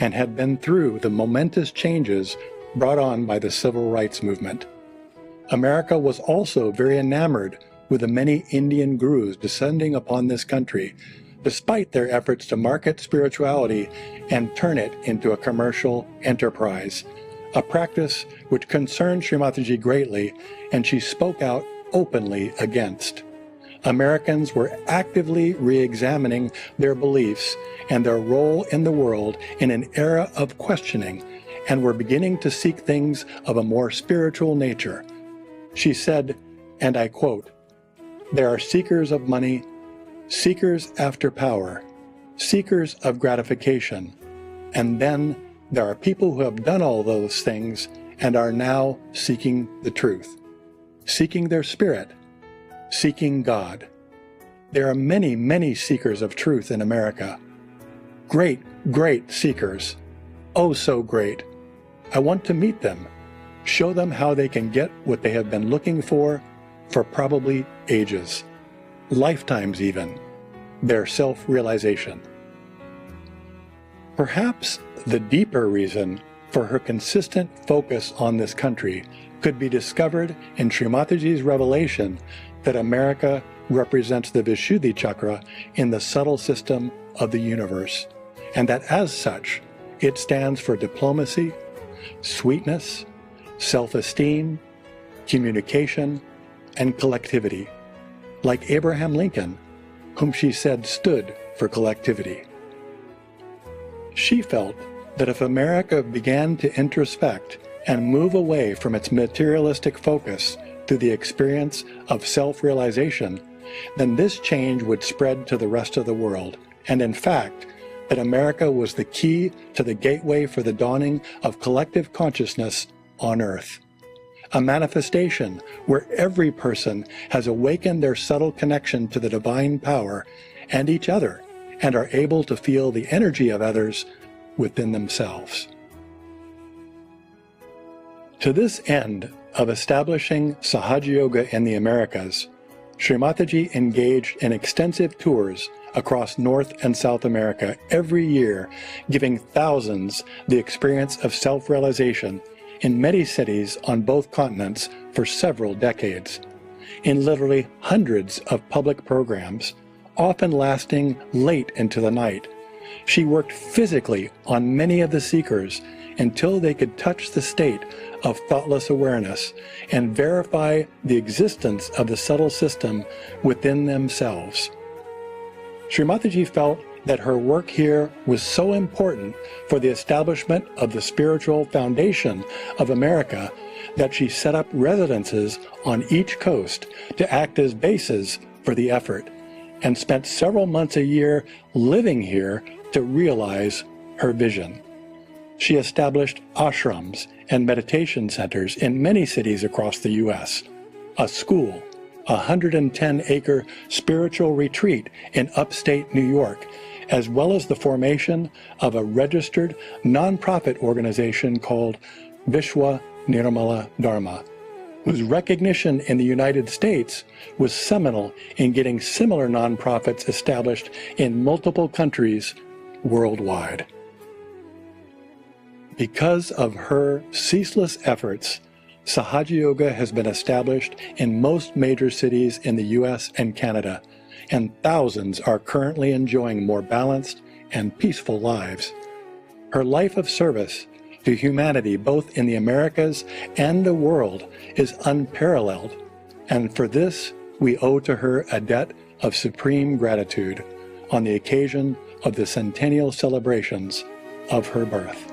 and had been through the momentous changes brought on by the civil rights movement. America was also very enamored with the many Indian gurus descending upon this country, despite their efforts to market spirituality and turn it into a commercial enterprise, a practice which concerned Shri Mataji greatly, and she spoke out openly against. Americans were actively re-examining their beliefs and their role in the world in an era of questioning, and were beginning to seek things of a more spiritual nature. She said, and I quote, "There are seekers of money, seekers after power, seekers of gratification, and then there are people who have done all those things and are now seeking the truth, seeking their spirit, seeking God. There are many, many seekers of truth in America. Great, great seekers. Oh, so great. I want to meet them, show them how they can get what they have been looking for probably ages. lifetimes even, their self-realization. Perhaps the deeper reason for her consistent focus on this country could be discovered in Shri Mataji's revelation that America represents the Vishuddhi chakra in the subtle system of the universe, and that as such, it stands for diplomacy, sweetness, self-esteem, communication, and collectivity, like Abraham Lincoln, whom she said stood for collectivity. She felt that if America began to introspect and move away from its materialistic focus through the experience of self-realization, then this change would spread to the rest of the world, and in fact, that America was the key to the gateway for the dawning of collective consciousness on Earth. A manifestation where every person has awakened their subtle connection to the divine power and each other, and are able to feel the energy of others within themselves. To this end of establishing Sahaja Yoga in the Americas, Shri Mataji engaged in extensive tours across North and South America every year, giving thousands the experience of self-realization in many cities on both continents for several decades, in literally hundreds of public programs, often lasting late into the night. She worked physically on many of the seekers until they could touch the state of thoughtless awareness and verify the existence of the subtle system within themselves. Shri Mataji felt that her work here was so important for the establishment of the spiritual foundation of America that she set up residences on each coast to act as bases for the effort, and spent several months a year living here to realize her vision. She established ashrams and meditation centers in many cities across the U.S., a school, a 110-acre spiritual retreat in upstate New York, as well as the formation of a registered nonprofit organization called Vishwa Nirmala Dharma, whose recognition in the United States was seminal in getting similar nonprofits established in multiple countries worldwide. Because of her ceaseless efforts, Sahaja Yoga has been established in most major cities in the US and Canada, and thousands are currently enjoying more balanced and peaceful lives. Her life of service to humanity, both in the Americas and the world, is unparalleled, and for this we owe to her a debt of supreme gratitude on the occasion of the centennial celebrations of her birth.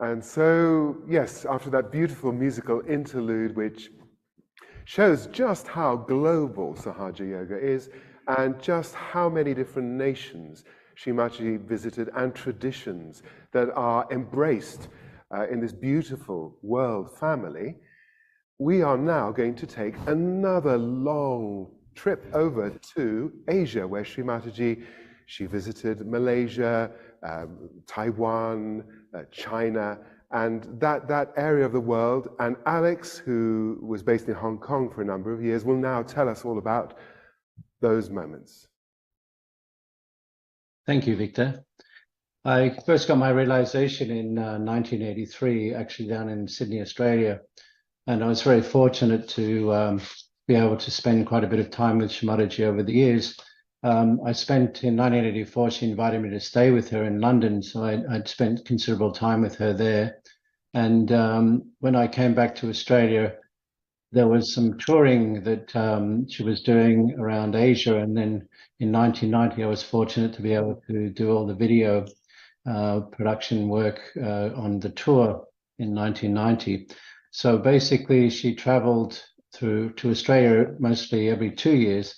And so, yes, after that beautiful musical interlude, which shows just how global Sahaja Yoga is and just how many different nations Shri Mataji visited and traditions that are embraced in this beautiful world family, we are now going to take another long trip over to Asia, where Shri Mataji, she visited Malaysia, Taiwan, China, and that area of the world. And Alex, who was based in Hong Kong for a number of years, will now tell us all about those moments. Thank you, Victor. I first got my realization in 1983, actually down in Sydney, Australia. And I was very fortunate to be able to spend quite a bit of time with Shri Mataji over the years. I spent in 1984, she invited me to stay with her in London. So I'd spent considerable time with her there. And when I came back to Australia, there was some touring that she was doing around Asia. And then in 1990, I was fortunate to be able to do all the video production work on the tour in 1990. So basically, she traveled to Australia mostly every 2 years.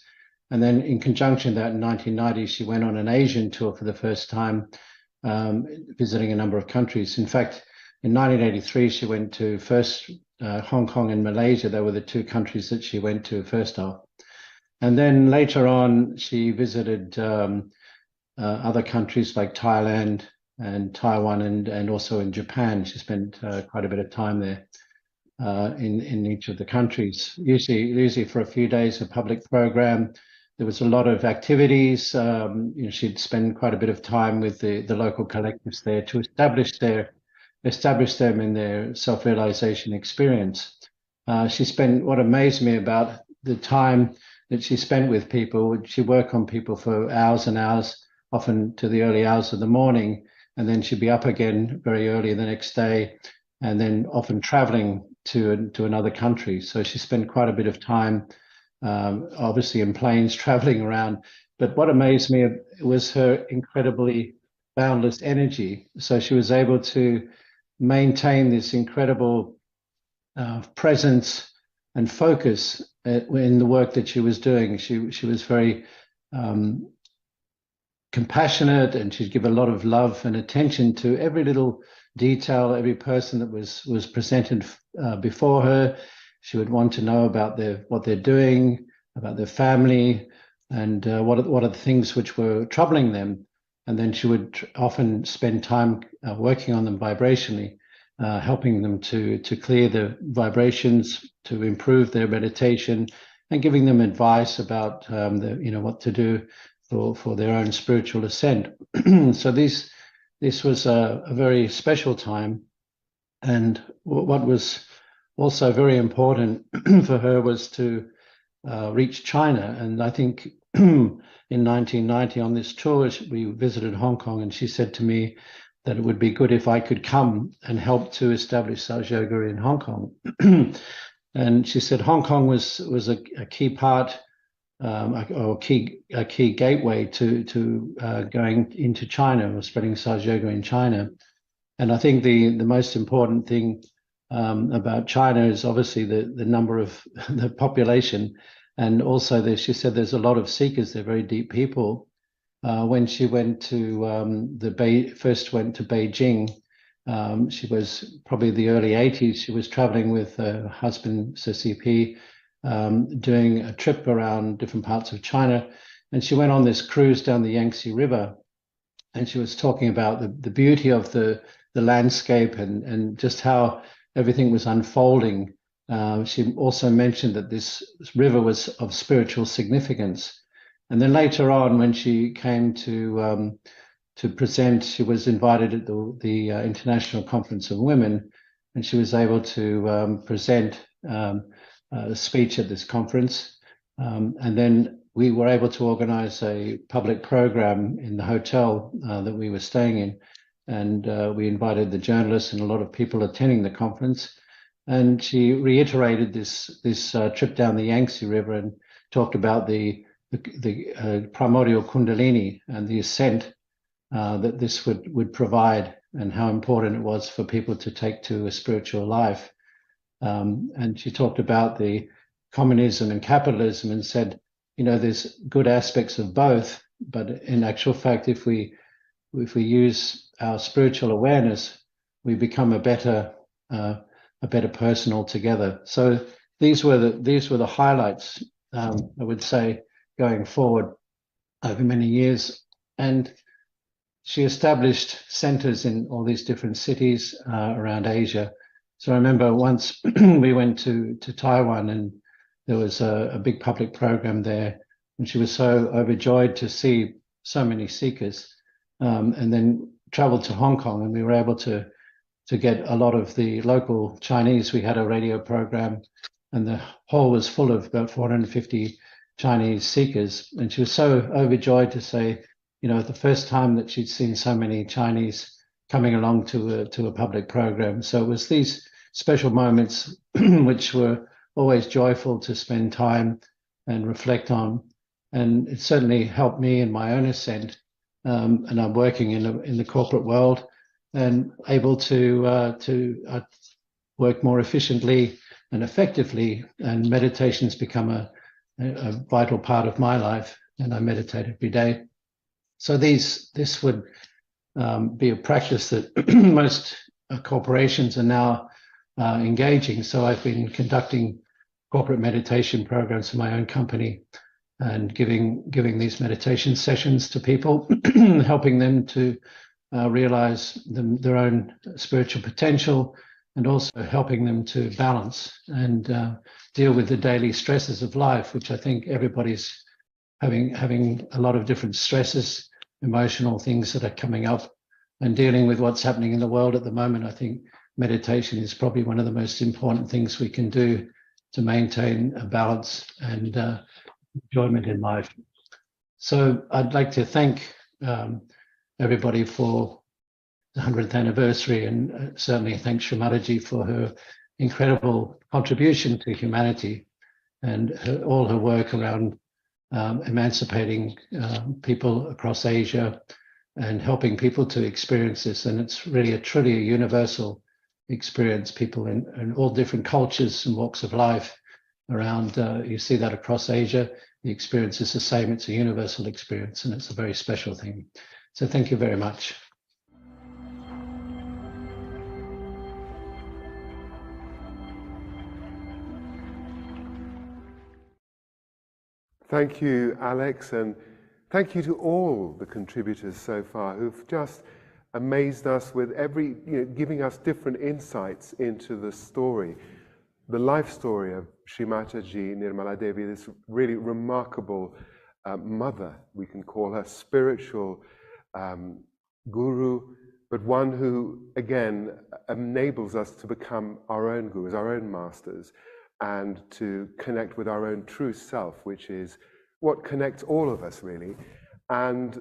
And then in conjunction with that, in 1990, she went on an Asian tour for the first time, visiting a number of countries. In fact, in 1983, she went to first Hong Kong and Malaysia. They were the two countries that she went to first off. And then later on, she visited other countries like Thailand and Taiwan and also in Japan. She spent quite a bit of time there in each of the countries, usually for a few days, a public program. There was a lot of activities. She'd spend quite a bit of time with the local collectives there to establish them in their self-realization experience. What amazed me about the time that she spent with people, she'd work on people for hours and hours, often to the early hours of the morning, and then she'd be up again very early the next day, and then often traveling to another country. So she spent quite a bit of time, obviously in planes, traveling around. But what amazed me was her incredibly boundless energy. So she was able to maintain this incredible presence and focus in the work that she was doing. She was very compassionate, and she'd give a lot of love and attention to every little detail, every person that was presented before her. She would want to know about what they're doing, about their family, and what are the things which were troubling them. And then she would often spend time working on them vibrationally, helping them to clear the vibrations, to improve their meditation, and giving them advice about what to do for their own spiritual ascent. So this was a very special time. And what was also very important for her was to reach China. And I think in 1990 on this tour, we visited Hong Kong, and she said to me that it would be good if I could come and help to establish Sahaja Yoga in Hong Kong. And she said Hong Kong was a key part, or a key gateway to going into China, or spreading Sahaja Yoga in China. And I think the most important thing about China is obviously the number of the population, and also she said there's a lot of seekers. They're very deep people. When she went to first went to Beijing, she was probably the early 80s. She was traveling with her husband CCP, doing a trip around different parts of China, and she went on this cruise down the Yangtze River, and she was talking about the beauty of the landscape and just how everything was unfolding. She also mentioned that this river was of spiritual significance. And then later on, when she came to present, she was invited at the International Conference of Women, and she was able to present a speech at this conference. And then we were able to organize a public program in the hotel that we were staying in. And we invited the journalists and a lot of people attending the conference. And she reiterated this trip down the Yangtze River and talked about the primordial Kundalini and the ascent that this would provide and how important it was for people to take to a spiritual life. And she talked about the communism and capitalism and said, you know, there's good aspects of both, but in actual fact, if we use our spiritual awareness, we become a better person altogether. So these were the highlights, I would say, going forward over many years. And she established centers in all these different cities around Asia. So I remember once we went to Taiwan, and there was a big public program there, and she was so overjoyed to see so many seekers, and then traveled to Hong Kong, and we were able to get a lot of the local Chinese. We had a radio program, and the hall was full of about 450 Chinese seekers, and she was so overjoyed to say, you know, the first time that she'd seen so many Chinese coming along to a public program. So it was these special moments which were always joyful to spend time and reflect on. And it certainly helped me in my own ascent. And I'm working in the corporate world and able to work more efficiently and effectively. And meditation's become a vital part of my life, and I meditate every day. So this would be a practice that most corporations are now engaging. So I've been conducting corporate meditation programs for my own company and giving these meditation sessions to people, helping them to realize their own spiritual potential, and also helping them to balance and deal with the daily stresses of life, which I think everybody's having a lot of different stresses, emotional things that are coming up, and dealing with what's happening in the world at the moment. I think meditation is probably one of the most important things we can do to maintain a balance and enjoyment in life. So I'd like to thank everybody for the 100th anniversary, and certainly thank Shri Mataji for her incredible contribution to humanity and all her work around emancipating people across Asia and helping people to experience this. And it's really a truly a universal experience. People in all different cultures and walks of life around, you see that across Asia, the experience is the same. It's a universal experience, and it's a very special thing. So thank you very much. Thank you, Alex, and thank you to all the contributors so far who've just amazed us with giving us different insights into the story, the life story of Shri Mataji, Nirmala Devi, this really remarkable mother, we can call her, spiritual guru, but one who, again, enables us to become our own gurus, our own masters, and to connect with our own true self, which is what connects all of us, really. And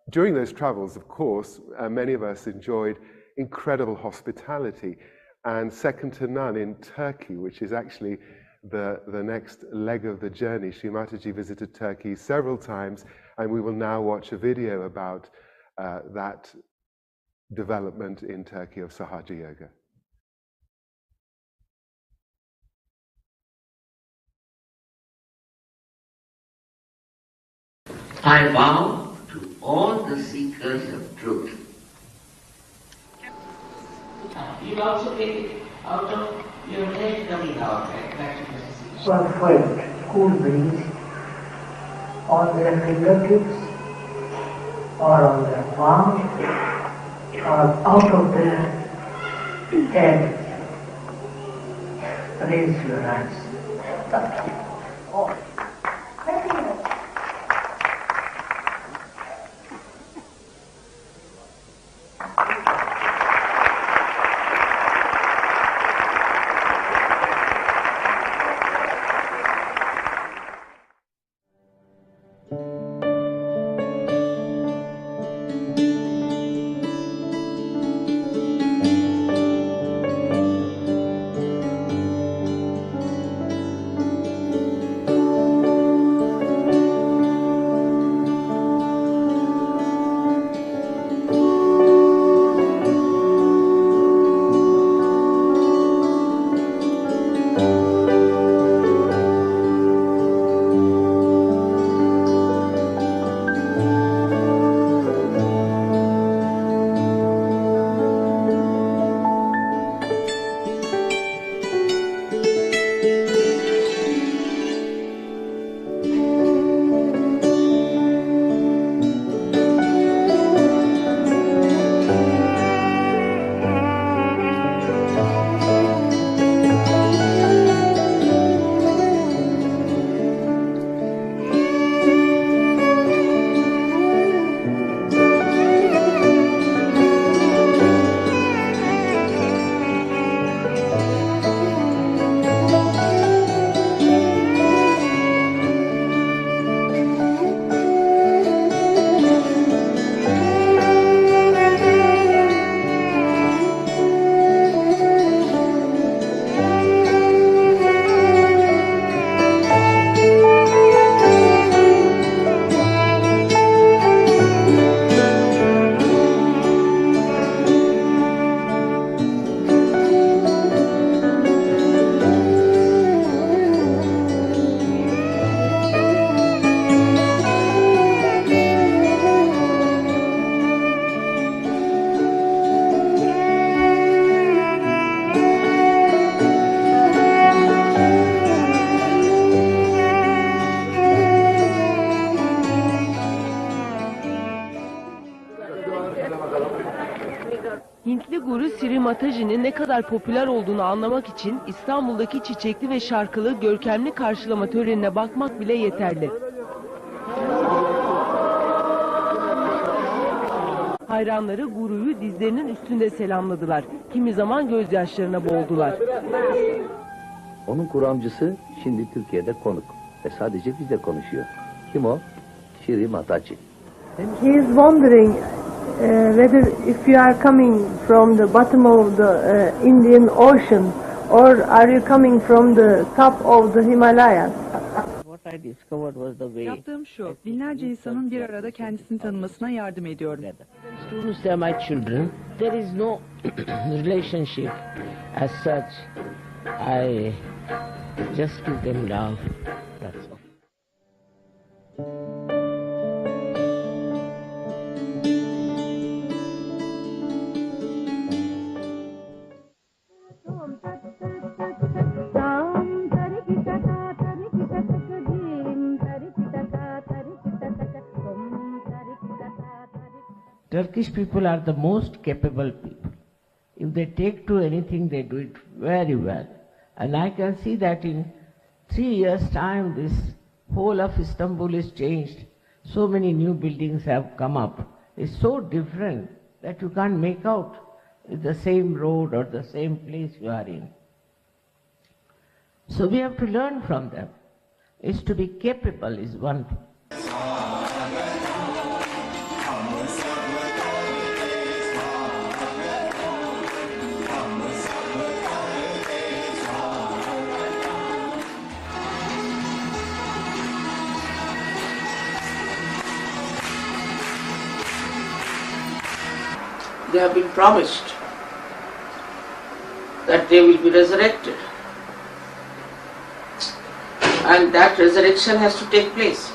during those travels, of course, many of us enjoyed incredible hospitality, and second to none in Turkey, which is actually the next leg of the journey. Shri Mataji visited Turkey several times, and we will now watch a video about that development in Turkey of Sahaja Yoga. I vow to all the seekers of truth. You also take it out of your head coming out, right? Perfect cool breeze on their fingertips or on their palm or out of their head. Raise your hands. Oh. Hintli guru Shri Mataji'nin ne kadar popüler olduğunu anlamak için İstanbul'daki çiçekli ve şarkılı görkemli karşılama törenine bakmak bile yeterli. Hayranları guruyu dizlerinin üstünde selamladılar. Kimi zaman gözyaşlarına boğuldular. Onun kuramcısı şimdi Türkiye'de konuk ve sadece bizle konuşuyor. Kim o? Shri Mataji. He is wondering whether if you are coming from the bottom of the Indian Ocean or are you coming from the top of the Himalayas? What I discovered was the way. Yaptığım şu, binlerce insanın bir arada kendisini tanımasına yardım ediyorum. Students, they are my children. There is no relationship as such. I just give them love. That's all. Turkish people are the most capable people. If they take to anything, they do it very well. And I can see that in 3 years' time, this whole of Istanbul is changed. So many new buildings have come up. It's so different that you can't make out it's the same road or the same place you are in. So we have to learn from them. Is to be capable is one thing. They have been promised that they will be resurrected. And that resurrection has to take place.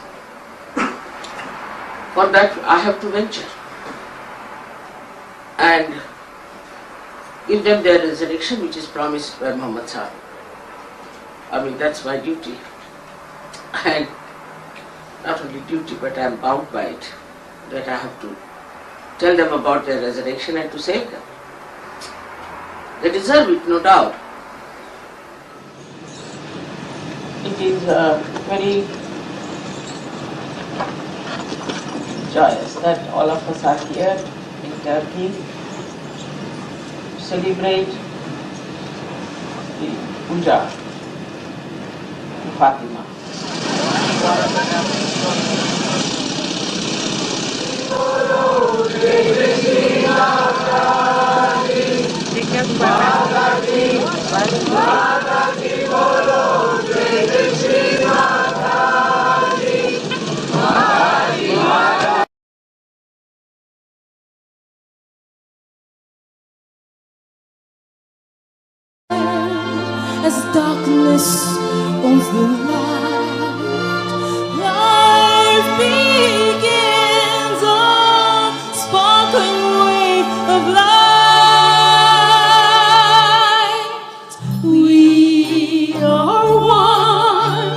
For that I have to venture and give them their resurrection which is promised by Muhammad Sahib. I mean, that's my duty. And not only duty, but I am bound by it, that I have to tell them about their resurrection and to save them. They deserve it, no doubt. It is very joyous that all of us are here in Turkey to celebrate the puja to Fatima. As darkness owns the light, life begins a sparkling wave of light. We are one,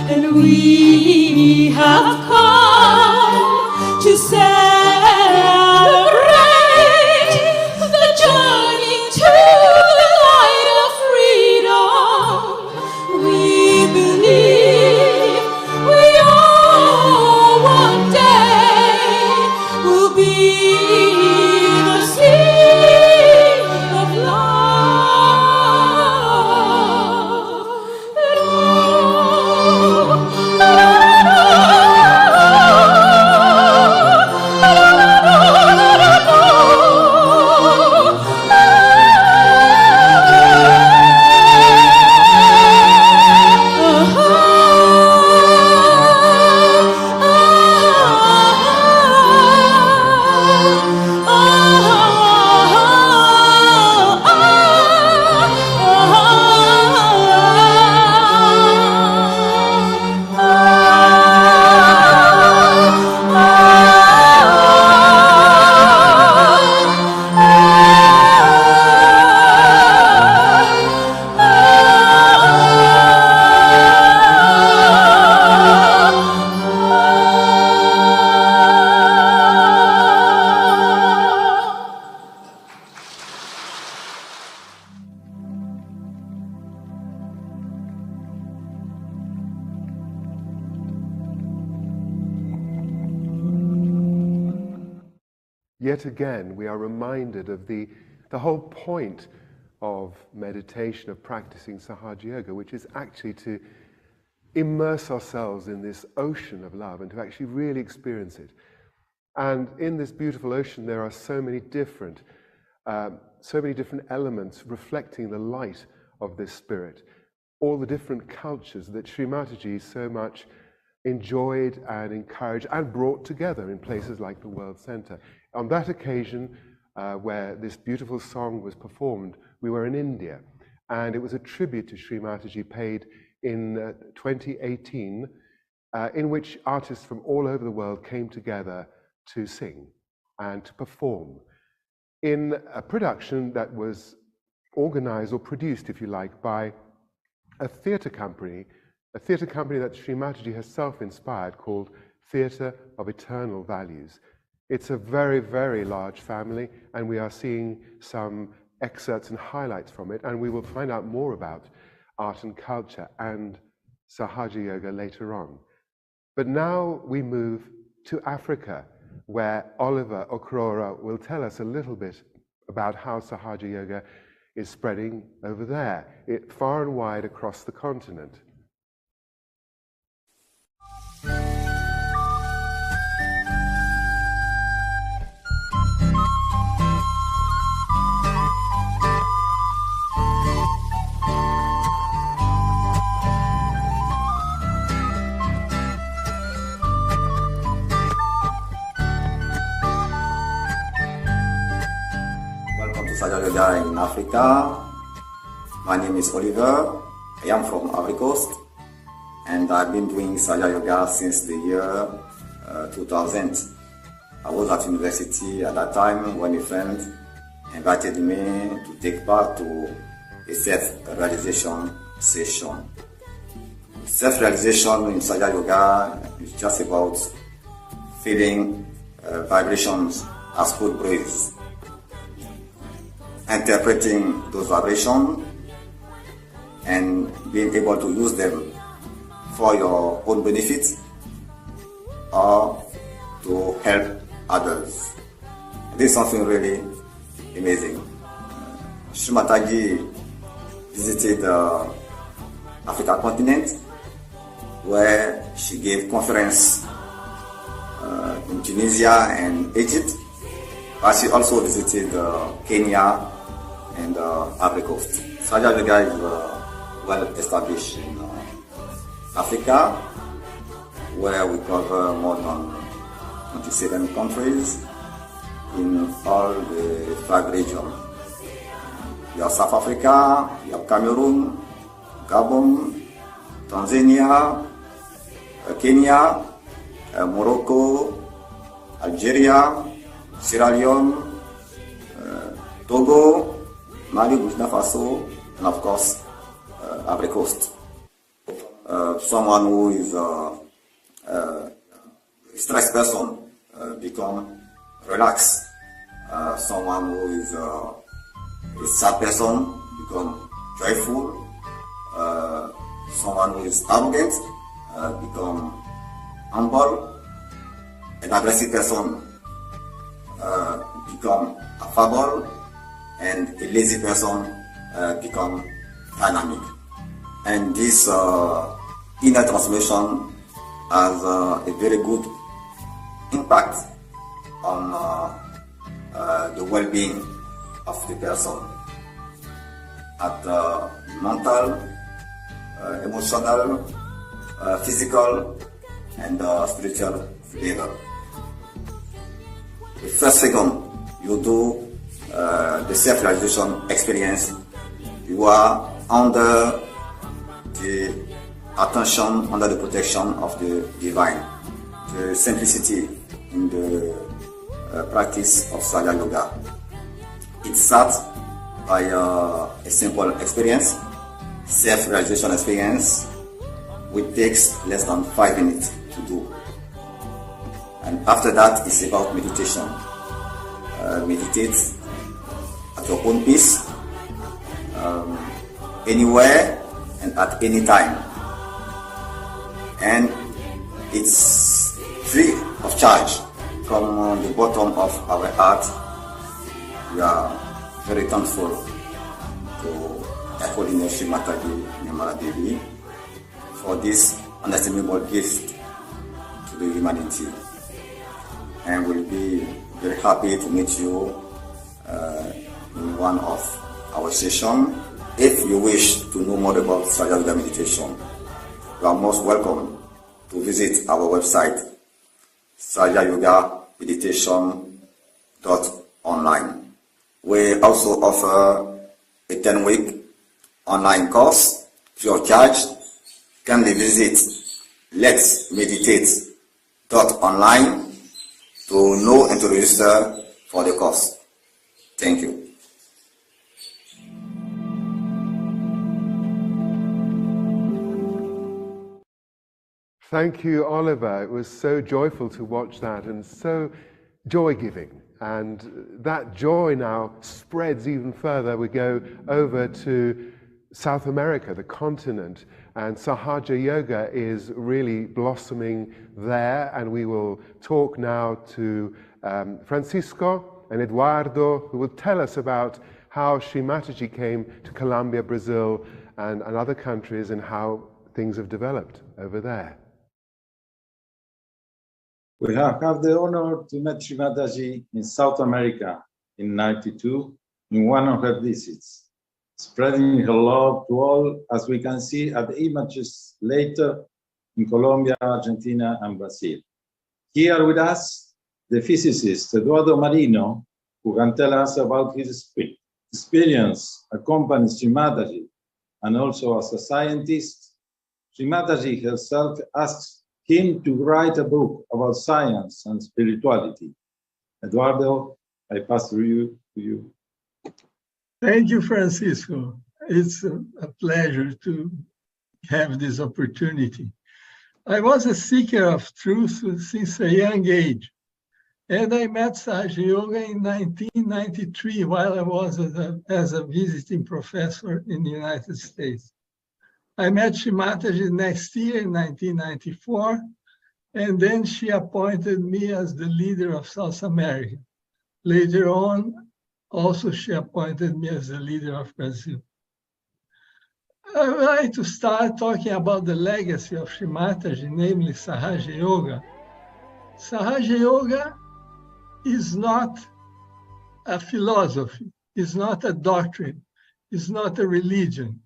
and we have come to celebrate the journey to the light of freedom. We believe we are one. Yet again, we are reminded of the whole point of meditation, of practicing Sahaja Yoga, which is actually to immerse ourselves in this ocean of love and to actually really experience it. And in this beautiful ocean, there are so many different elements reflecting the light of this spirit, all the different cultures that Shri Mataji so much enjoyed and encouraged and brought together in places like the World Centre. On that occasion, where this beautiful song was performed, we were in India, and it was a tribute to Shri Mataji paid in 2018, in which artists from all over the world came together to sing and to perform in a production that was organized or produced, if you like, by a theatre company that Shri Mataji herself inspired, called Theatre of Eternal Values. It's a very, very large family, and we are seeing some excerpts and highlights from it, and we will find out more about art and culture and Sahaja Yoga later on. But now we move to Africa, where Oliver Okrora will tell us a little bit about how Sahaja Yoga is spreading over there, far and wide across the continent. Sahaja Yoga in Africa. My name is Oliver. I am from Ivory Coast, and I've been doing Sahaja Yoga since the year 2000. I was at university at that time when a friend invited me to take part to a self-realization session. Self-realization in Sahaja Yoga is just about feeling vibrations as good breeze, interpreting those vibrations and being able to use them for your own benefit or to help others. This is something really amazing. Shri Mataji visited the African continent, where she gave conference in Tunisia and Egypt, but she also visited Kenya and Ivory Coast. Sahaja Yoga is well established in Africa, where we cover more than 27 countries in all the 5 regions. You have South Africa, you have Cameroon, Gabon, Tanzania, Kenya, Morocco, Algeria, Sierra Leone, Togo, Mali, Burkina Faso, and of course, Ivory Coast. Someone who is a stressed person become relaxed. Someone who is a sad person become joyful. Someone who is arrogant become humble. An aggressive person become affable, and a lazy person become dynamic. And this inner transformation has a very good impact on the well-being of the person at the mental, emotional, physical, and spiritual level. The first second you do the self-realization experience, you are under the attention, under the protection of the divine. The simplicity in the practice of Sahaja Yoga. It starts by a simple experience, self-realization experience, which takes less than 5 minutes to do. And after that, it's about meditation. Meditate at your own pace, anywhere and at any time. And it's free of charge from the bottom of our heart, we are very thankful to Her Holiness Shri Mataji Nirmala Devi for this inestimable gift to the humanity. And we'll be very happy to meet you in one of our sessions. If you wish to know more about Sahaja Yoga meditation, you are most welcome to visit our website, Sahaja Yoga meditation.online. We also offer a 10-week online course free of charge. Kindly visit letsmeditate.online to know and to register for the course. Thank you. Thank you, Oliver. It was so joyful to watch that and so joy-giving. And that joy now spreads even further. We go over to South America, the continent, and Sahaja Yoga is really blossoming there. And we will talk now to Francisco and Eduardo, who will tell us about how Shri Mataji came to Colombia, Brazil, and other countries, and how things have developed over there. We have had the honor to meet Shri Mataji in South America in '92 in one of her visits, spreading her love to all, as we can see at the images later in Colombia, Argentina, and Brazil. Here with us, the physicist Eduardo Marino, who can tell us about his experience accompanying Shri Mataji, and also as a scientist. Shri Mataji herself asks him to write a book about science and spirituality. Eduardo, I pass through to you. Thank you, Francisco. It's a pleasure to have this opportunity. I was a seeker of truth since a young age, and I met Sahaja Yoga in 1993 while I was as a visiting professor in the United States. I met Shri Mataji next year in 1994, and then she appointed me as the leader of South America. Later on, also she appointed me as the leader of Brazil. I would like to start talking about the legacy of Shri Mataji, namely Sahaja Yoga. Sahaja Yoga is not a philosophy, is not a doctrine, is not a religion.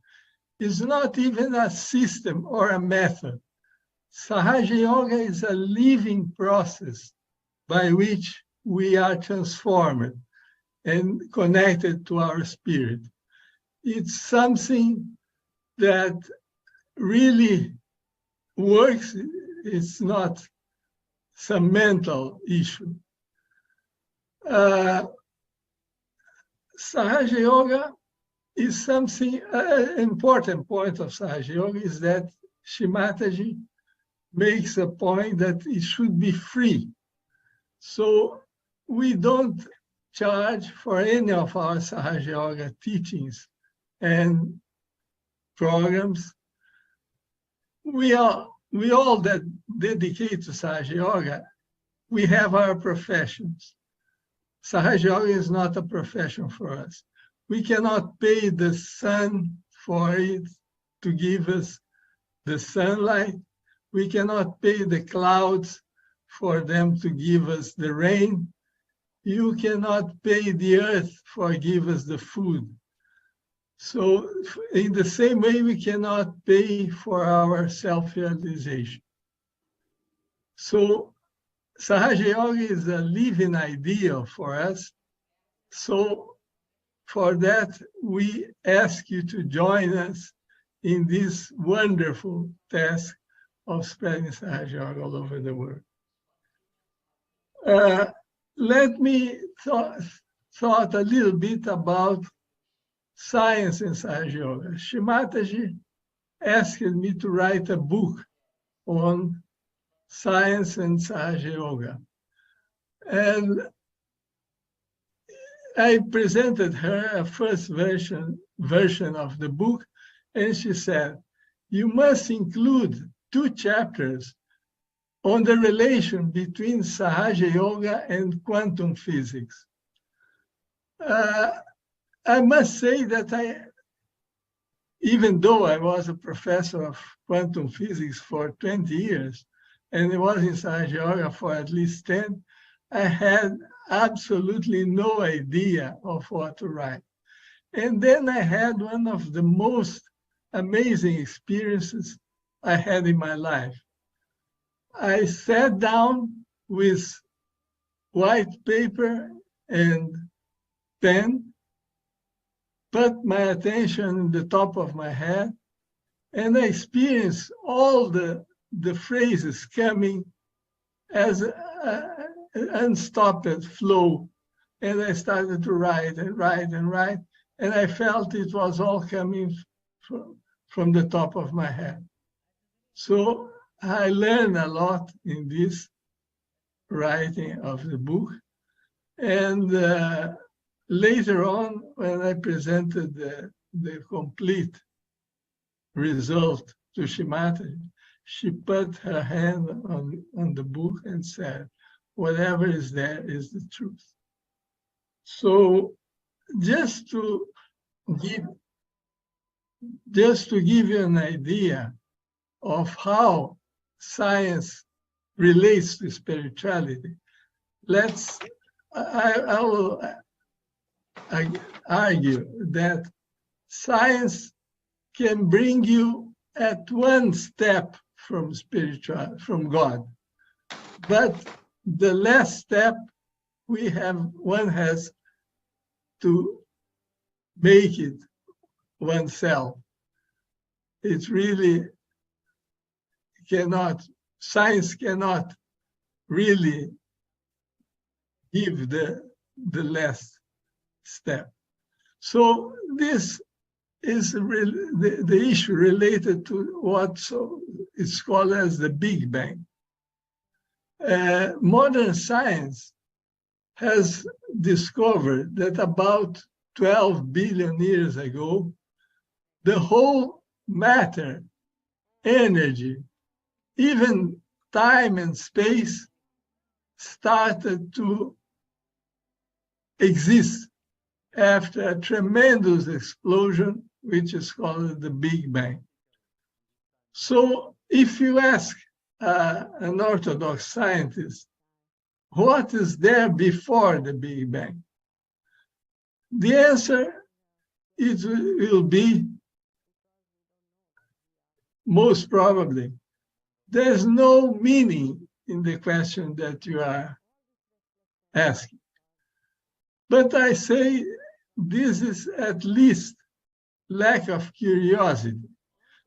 Is not even a system or a method. Sahaja Yoga is a living process by which we are transformed and connected to our spirit. It's something that really works. It's not some mental issue. Sahaja Yoga is something, an important point of Sahaja Yoga is that Shri Mataji makes a point that it should be free. So we don't charge for any of our Sahaja Yoga teachings and programs. We all that dedicate to Sahaja Yoga, we have our professions. Sahaja Yoga is not a profession for us. We cannot pay the sun for it to give us the sunlight. We cannot pay the clouds for them to give us the rain. You cannot pay the earth for give us the food. So in the same way, we cannot pay for our self-realization. So Sahaja Yoga is a living ideal for us. So for that, we ask you to join us in this wonderful task of spreading Sahaja Yoga all over the world. Let me thought a little bit about science in Sahaja Yoga. Shri Mataji asked me to write a book on science and Sahaja Yoga. And I presented her a first version of the book, and she said, you must include 2 chapters on the relation between Sahaja Yoga and quantum physics. I must say that even though I was a professor of quantum physics for 20 years, and I was in Sahaja Yoga for at least 10, I had absolutely no idea of what to write. And then I had one of the most amazing experiences I had in my life. I sat down with white paper and pen, put my attention in the top of my head, and I experienced all the phrases coming as an unstopped flow. And I started to write and write and write, and I felt it was all coming from the top of my head. So I learned a lot in this writing of the book. And later on, when I presented the complete result to Shri Mataji, she put her hand on the book and said, whatever is there is the truth. So just to give you an idea of how science relates to spirituality, I will argue that science can bring you at one step from God, but the last step one has to make it oneself. It really science cannot really give the last step. So this is the issue related to what is called as the Big Bang. Modern science has discovered that about 12 billion years ago, the whole matter, energy, even time and space started to exist after a tremendous explosion, which is called the Big Bang. So if you ask an Orthodox scientist, what is there before the Big Bang? The answer will be, most probably, there's no meaning in the question that you are asking. But I say this is at least lack of curiosity.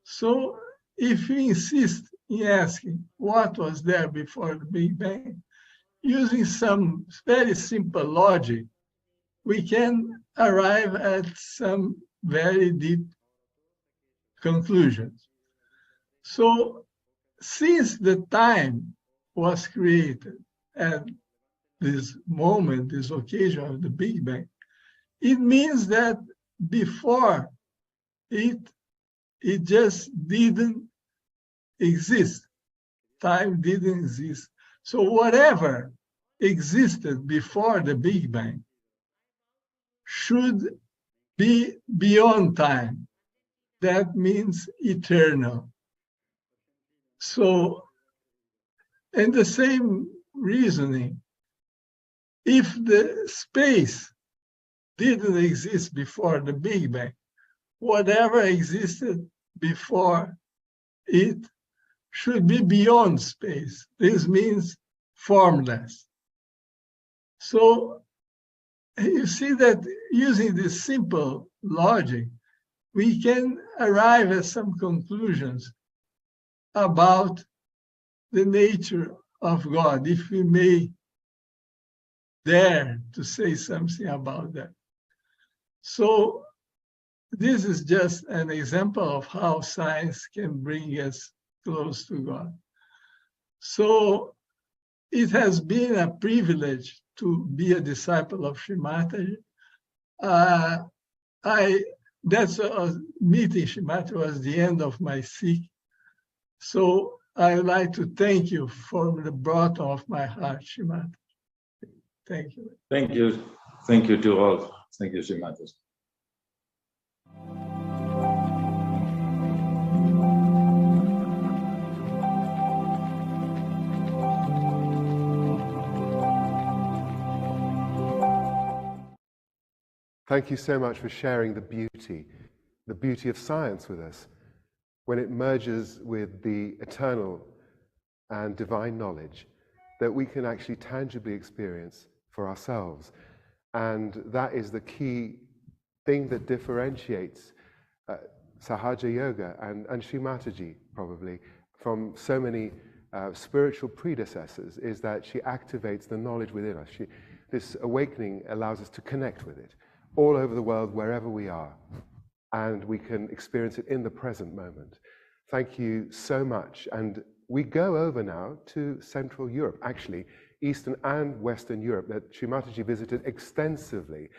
So if you insist in asking what was there before the Big Bang, using some very simple logic, we can arrive at some very deep conclusions. So since the time was created at this moment, this occasion of the Big Bang, it means that before it just didn't exist. Time didn't exist. So whatever existed before the Big Bang should be beyond time. That means eternal. So, in the same reasoning, if the space didn't exist before the Big Bang, whatever existed before it should be beyond space. This means formless. So you see that using this simple logic, we can arrive at some conclusions about the nature of God, if we may dare to say something about that. So this is just an example of how science can bring us close to God. So it has been a privilege to be a disciple of Shri Mataji. Meeting Shri Mataji was the end of my Sikh. So I would like to thank you from the bottom of my heart, Shri Mataji. Thank you. Thank you. Thank you to all. Thank you, Shri Mataji. Thank you so much for sharing the beauty of science with us. When it merges with the eternal and divine knowledge that we can actually tangibly experience for ourselves. And that is the key thing that differentiates Sahaja Yoga and Shri Mataji probably from so many spiritual predecessors, is that she activates the knowledge within us. This awakening allows us to connect with it all over the world, wherever we are, and we can experience it in the present moment. Thank you so much. And we go over now to Central Europe, actually Eastern and Western Europe, that Shri Mataji visited extensively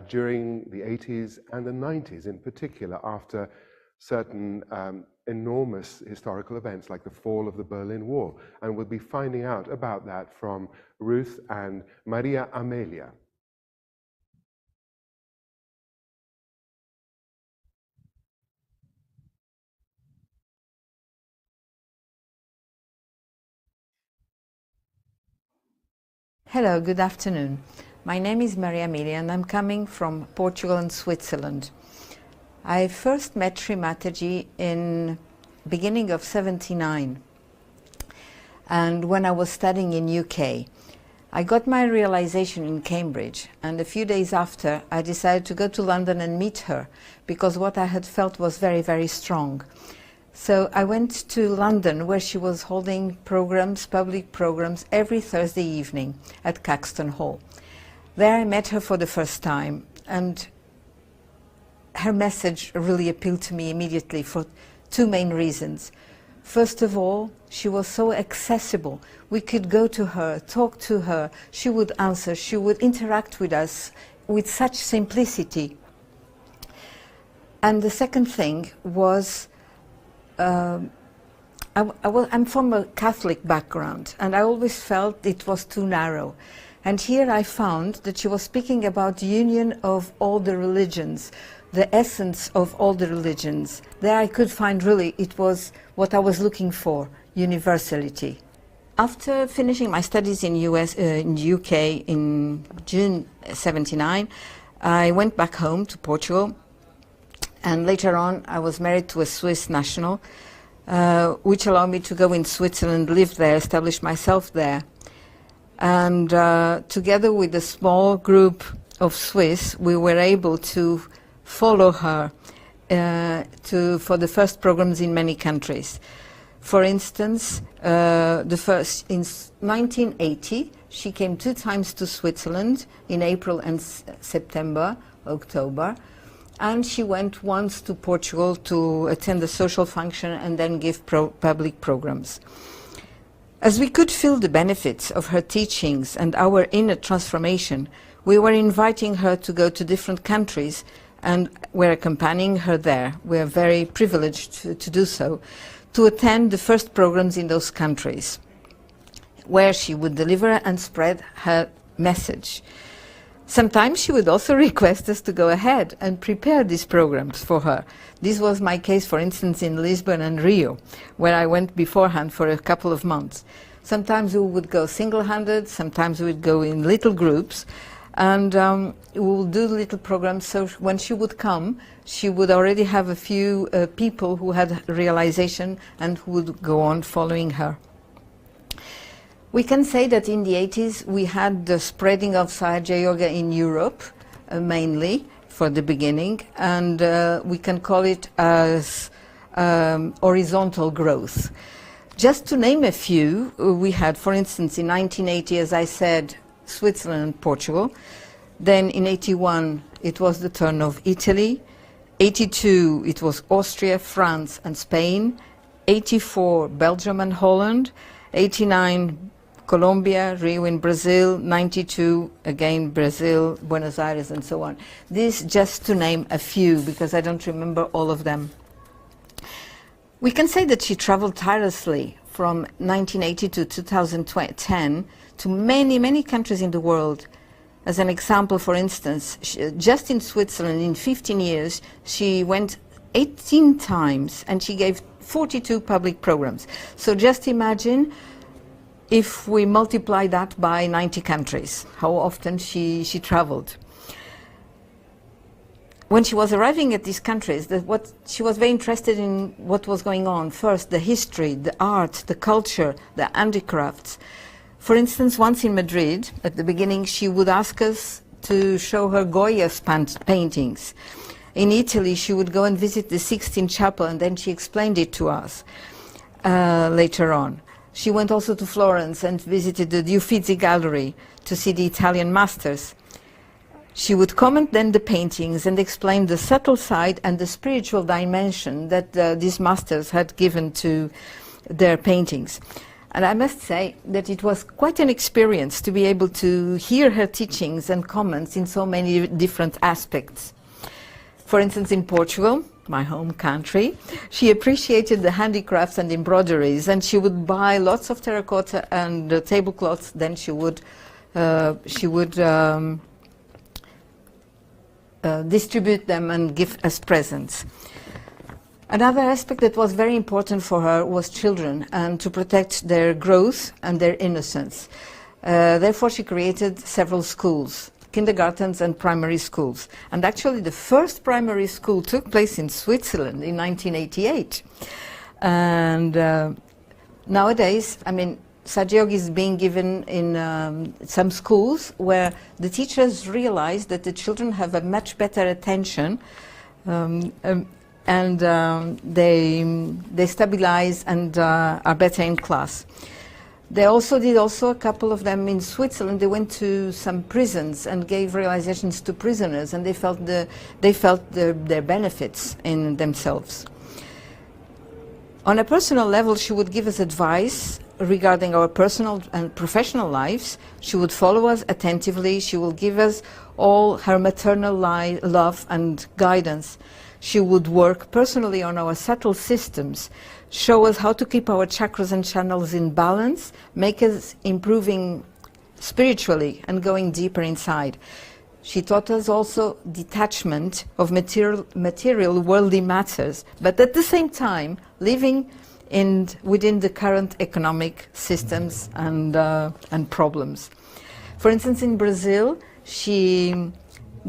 during the 80s and the 90s, in particular after certain enormous historical events like the fall of the Berlin Wall. And we'll be finding out about that from Ruth and Maria Amelia. Hello, good afternoon. My name is Maria Amelia and I'm coming from Portugal and Switzerland. I first met Shri Mataji in beginning of '79, and when I was studying in UK. I got my realization in Cambridge, and a few days after I decided to go to London and meet her, because what I had felt was very, very strong. So I went to London, where she was holding programs, public programs, every Thursday evening at Caxton Hall. There I met her for the first time, and her message really appealed to me immediately for two main reasons. First of all, she was so accessible. We could go to her, talk to her, she would answer, she would interact with us with such simplicity. And the second thing was, I'm from a Catholic background, and I always felt it was too narrow. And here I found that she was speaking about the union of all the religions, the essence of all the religions. There I could find really, it was what I was looking for, universality. After finishing my studies in the UK in June '79, I went back home to Portugal. And later on, I was married to a Swiss national, which allowed me to go in Switzerland, live there, establish myself there. And together with a small group of Swiss, we were able to follow her for the first programs in many countries. For instance, the first in 1980, she came 2 times to Switzerland in April and September, October. And she went once to Portugal to attend a social function and then give public programs. As we could feel the benefits of her teachings and our inner transformation, we were inviting her to go to different countries and were accompanying her there. We are very privileged to do so, to attend the first programs in those countries, where she would deliver and spread her message. Sometimes she would also request us to go ahead and prepare these programs for her. This was my case, for instance, in Lisbon and Rio, where I went beforehand for a couple of months. Sometimes we would go single-handed, sometimes we would go in little groups, and we would do little programs, so when she would come, she would already have a few people who had realization and who would go on following her. We can say that in the 80s we had the spreading of Sahaja Yoga in Europe, mainly for the beginning, and we can call it as horizontal growth. Just to name a few, we had, for instance, in 1980, as I said, Switzerland and Portugal. Then in 81, it was the turn of Italy. 82, it was Austria, France, and Spain. 84, Belgium and Holland. 89, Colombia, Rio in Brazil, 92, again Brazil, Buenos Aires, and so on. This just to name a few, because I don't remember all of them. We can say that she traveled tirelessly from 1980 to 2010 to many, many countries in the world. As an example, for instance, just in Switzerland in 15 years, she went 18 times and she gave 42 public programs. So just imagine if we multiply that by 90 countries, how often she traveled. When she was arriving at these countries, she was very interested in what was going on. First, the history, the art, the culture, the handicrafts. For instance, once in Madrid, at the beginning, she would ask us to show her Goya's paintings. In Italy, she would go and visit the Sixtine Chapel, and then she explained it to us later on. She went also to Florence and visited the Uffizi Gallery to see the Italian masters. She would comment then the paintings and explain the subtle side and the spiritual dimension that these masters had given to their paintings. And I must say that it was quite an experience to be able to hear her teachings and comments in so many different aspects. For instance, in Portugal, my home country, she appreciated the handicrafts and embroideries, and she would buy lots of terracotta and tablecloths. Then she would distribute them and give as presents. Another aspect that was very important for her was children and to protect their growth and their innocence. Therefore, she created several schools, kindergartens and primary schools. And actually, the first primary school took place in Switzerland in 1988. And nowadays, I mean, Sahaja Yoga is being given in some schools where the teachers realize that the children have a much better attention and they stabilize and are better in class. They also did a couple of them in Switzerland. They went to some prisons and gave realizations to prisoners, and they felt their benefits in themselves. On a personal level, she would give us advice regarding our personal and professional lives. She would follow us attentively. She will give us all her maternal love and guidance. She would work personally on our subtle systems, show us how to keep our chakras and channels in balance, make us improving spiritually and going deeper inside. She taught us also detachment of material worldly matters, but at the same time living within the current economic systems and problems. For instance, in Brazil, she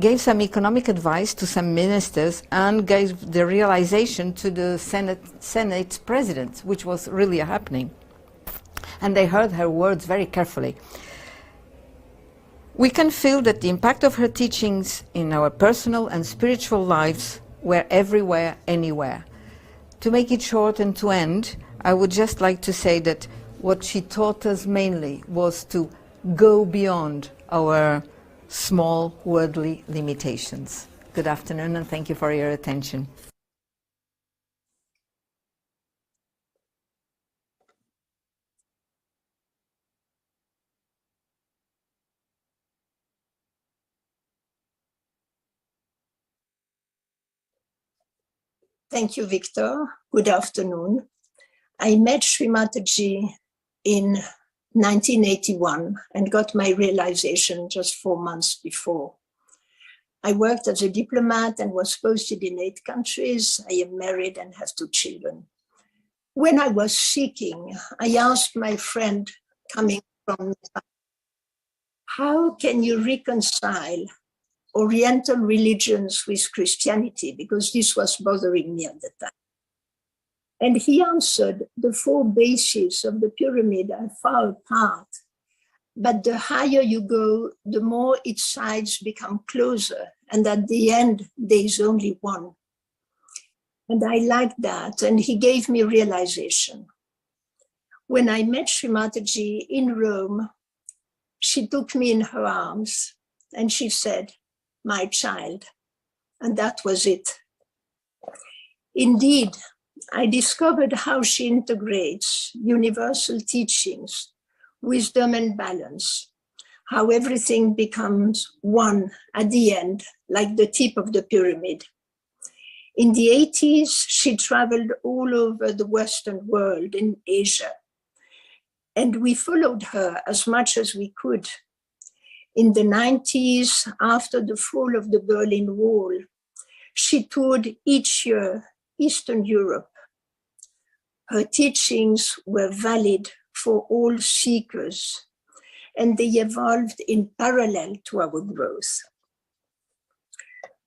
gave some economic advice to some ministers and gave the realization to the Senate president, which was really happening. And they heard her words very carefully. We can feel that the impact of her teachings in our personal and spiritual lives were everywhere, anywhere. To make it short and to end, I would just like to say that what she taught us mainly was to go beyond our small worldly limitations. Good afternoon, and thank you for your attention. Thank you, Victor. Good afternoon. I met Shri Mataji in 1981 and got my realization just 4 months before. I worked as a diplomat and was posted in 8 countries. I am married and have 2 children. When I was seeking, I asked my friend coming from Nepal, how can you reconcile Oriental religions with Christianity? Because this was bothering me at the time. And he answered, the 4 bases of the pyramid are far apart, but the higher you go, the more its sides become closer, and at the end, there is only one. And I liked that, and he gave me realization. When I met Shri Mataji in Rome, she took me in her arms, and she said, my child, and that was it. Indeed, I discovered how she integrates universal teachings, wisdom and balance, how everything becomes one at the end, like the tip of the pyramid. In the 80s, she traveled all over the Western world, in Asia, And we followed her as much as we could. In the 90s, after the fall of the Berlin Wall, she toured each year Eastern Europe. Her teachings were valid for all seekers, and they evolved in parallel to our growth.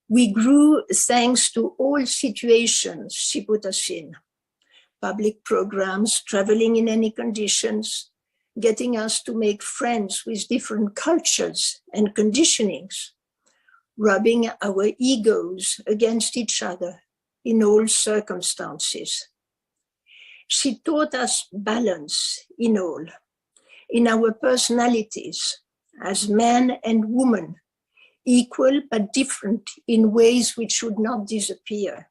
We grew thanks to all situations she put us in. Public programs, traveling in any conditions, getting us to make friends with different cultures and conditionings, rubbing our egos against each other in all circumstances. She taught us balance in all, in our personalities as man and woman, equal but different in ways which should not disappear.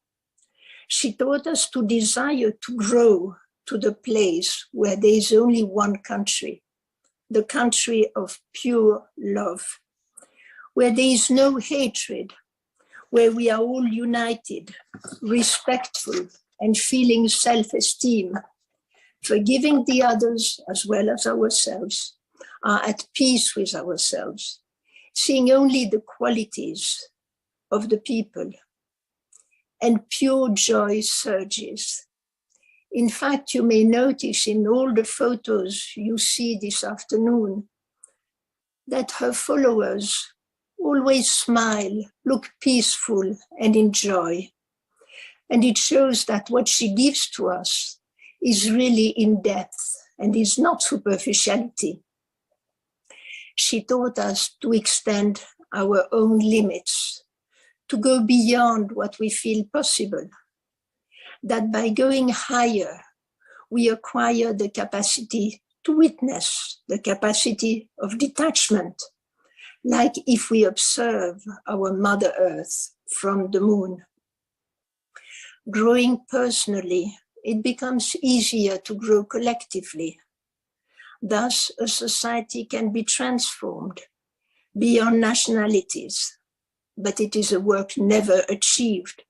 She taught us to desire to grow to the place where there is only one country, the country of pure love, where there is no hatred, where we are all united, respectful, and feeling self-esteem, forgiving the others as well as ourselves, are at peace with ourselves, seeing only the qualities of the people, and pure joy surges. In fact, you may notice in all the photos you see this afternoon that her followers always smile, look peaceful, and enjoy. And it shows that what she gives to us is really in depth and is not superficiality. She taught us to extend our own limits, to go beyond what we feel possible, that by going higher, we acquire the capacity to witness, the capacity of detachment, like if we observe our Mother Earth from the moon. Growing personally, it becomes easier to grow collectively. Thus, a society can be transformed beyond nationalities, but it is a work never achieved,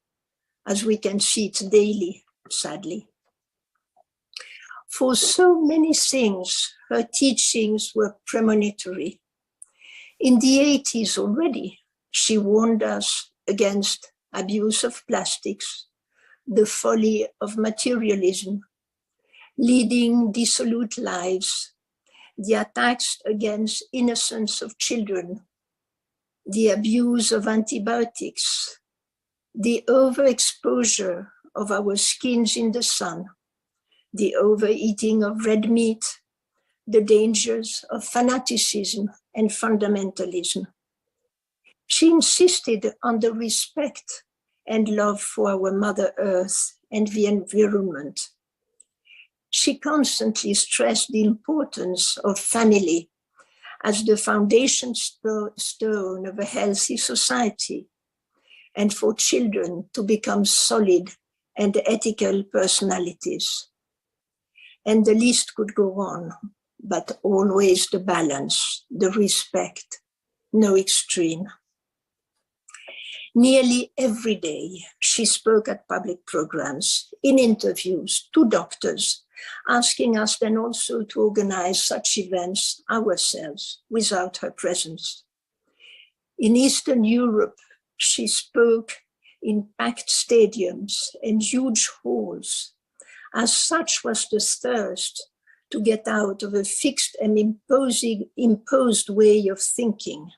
as we can see it daily, sadly. For so many things, her teachings were premonitory. In the 80s already, she warned us against abuse of plastics, the folly of materialism, leading dissolute lives, the attacks against innocence of children, the abuse of antibiotics, the overexposure of our skins in the sun, the overeating of red meat, the dangers of fanaticism and fundamentalism. She insisted on the respect and love for our Mother Earth and the environment. She constantly stressed the importance of family as the foundation stone of a healthy society, and for children to become solid and ethical personalities. And the list could go on, but always the balance, the respect, no extreme. Nearly every day, she spoke at public programs, in interviews, to doctors, asking us then also to organize such events ourselves without her presence. In Eastern Europe, she spoke in packed stadiums and huge halls. As such was the thirst to get out of a fixed and imposed way of thinking.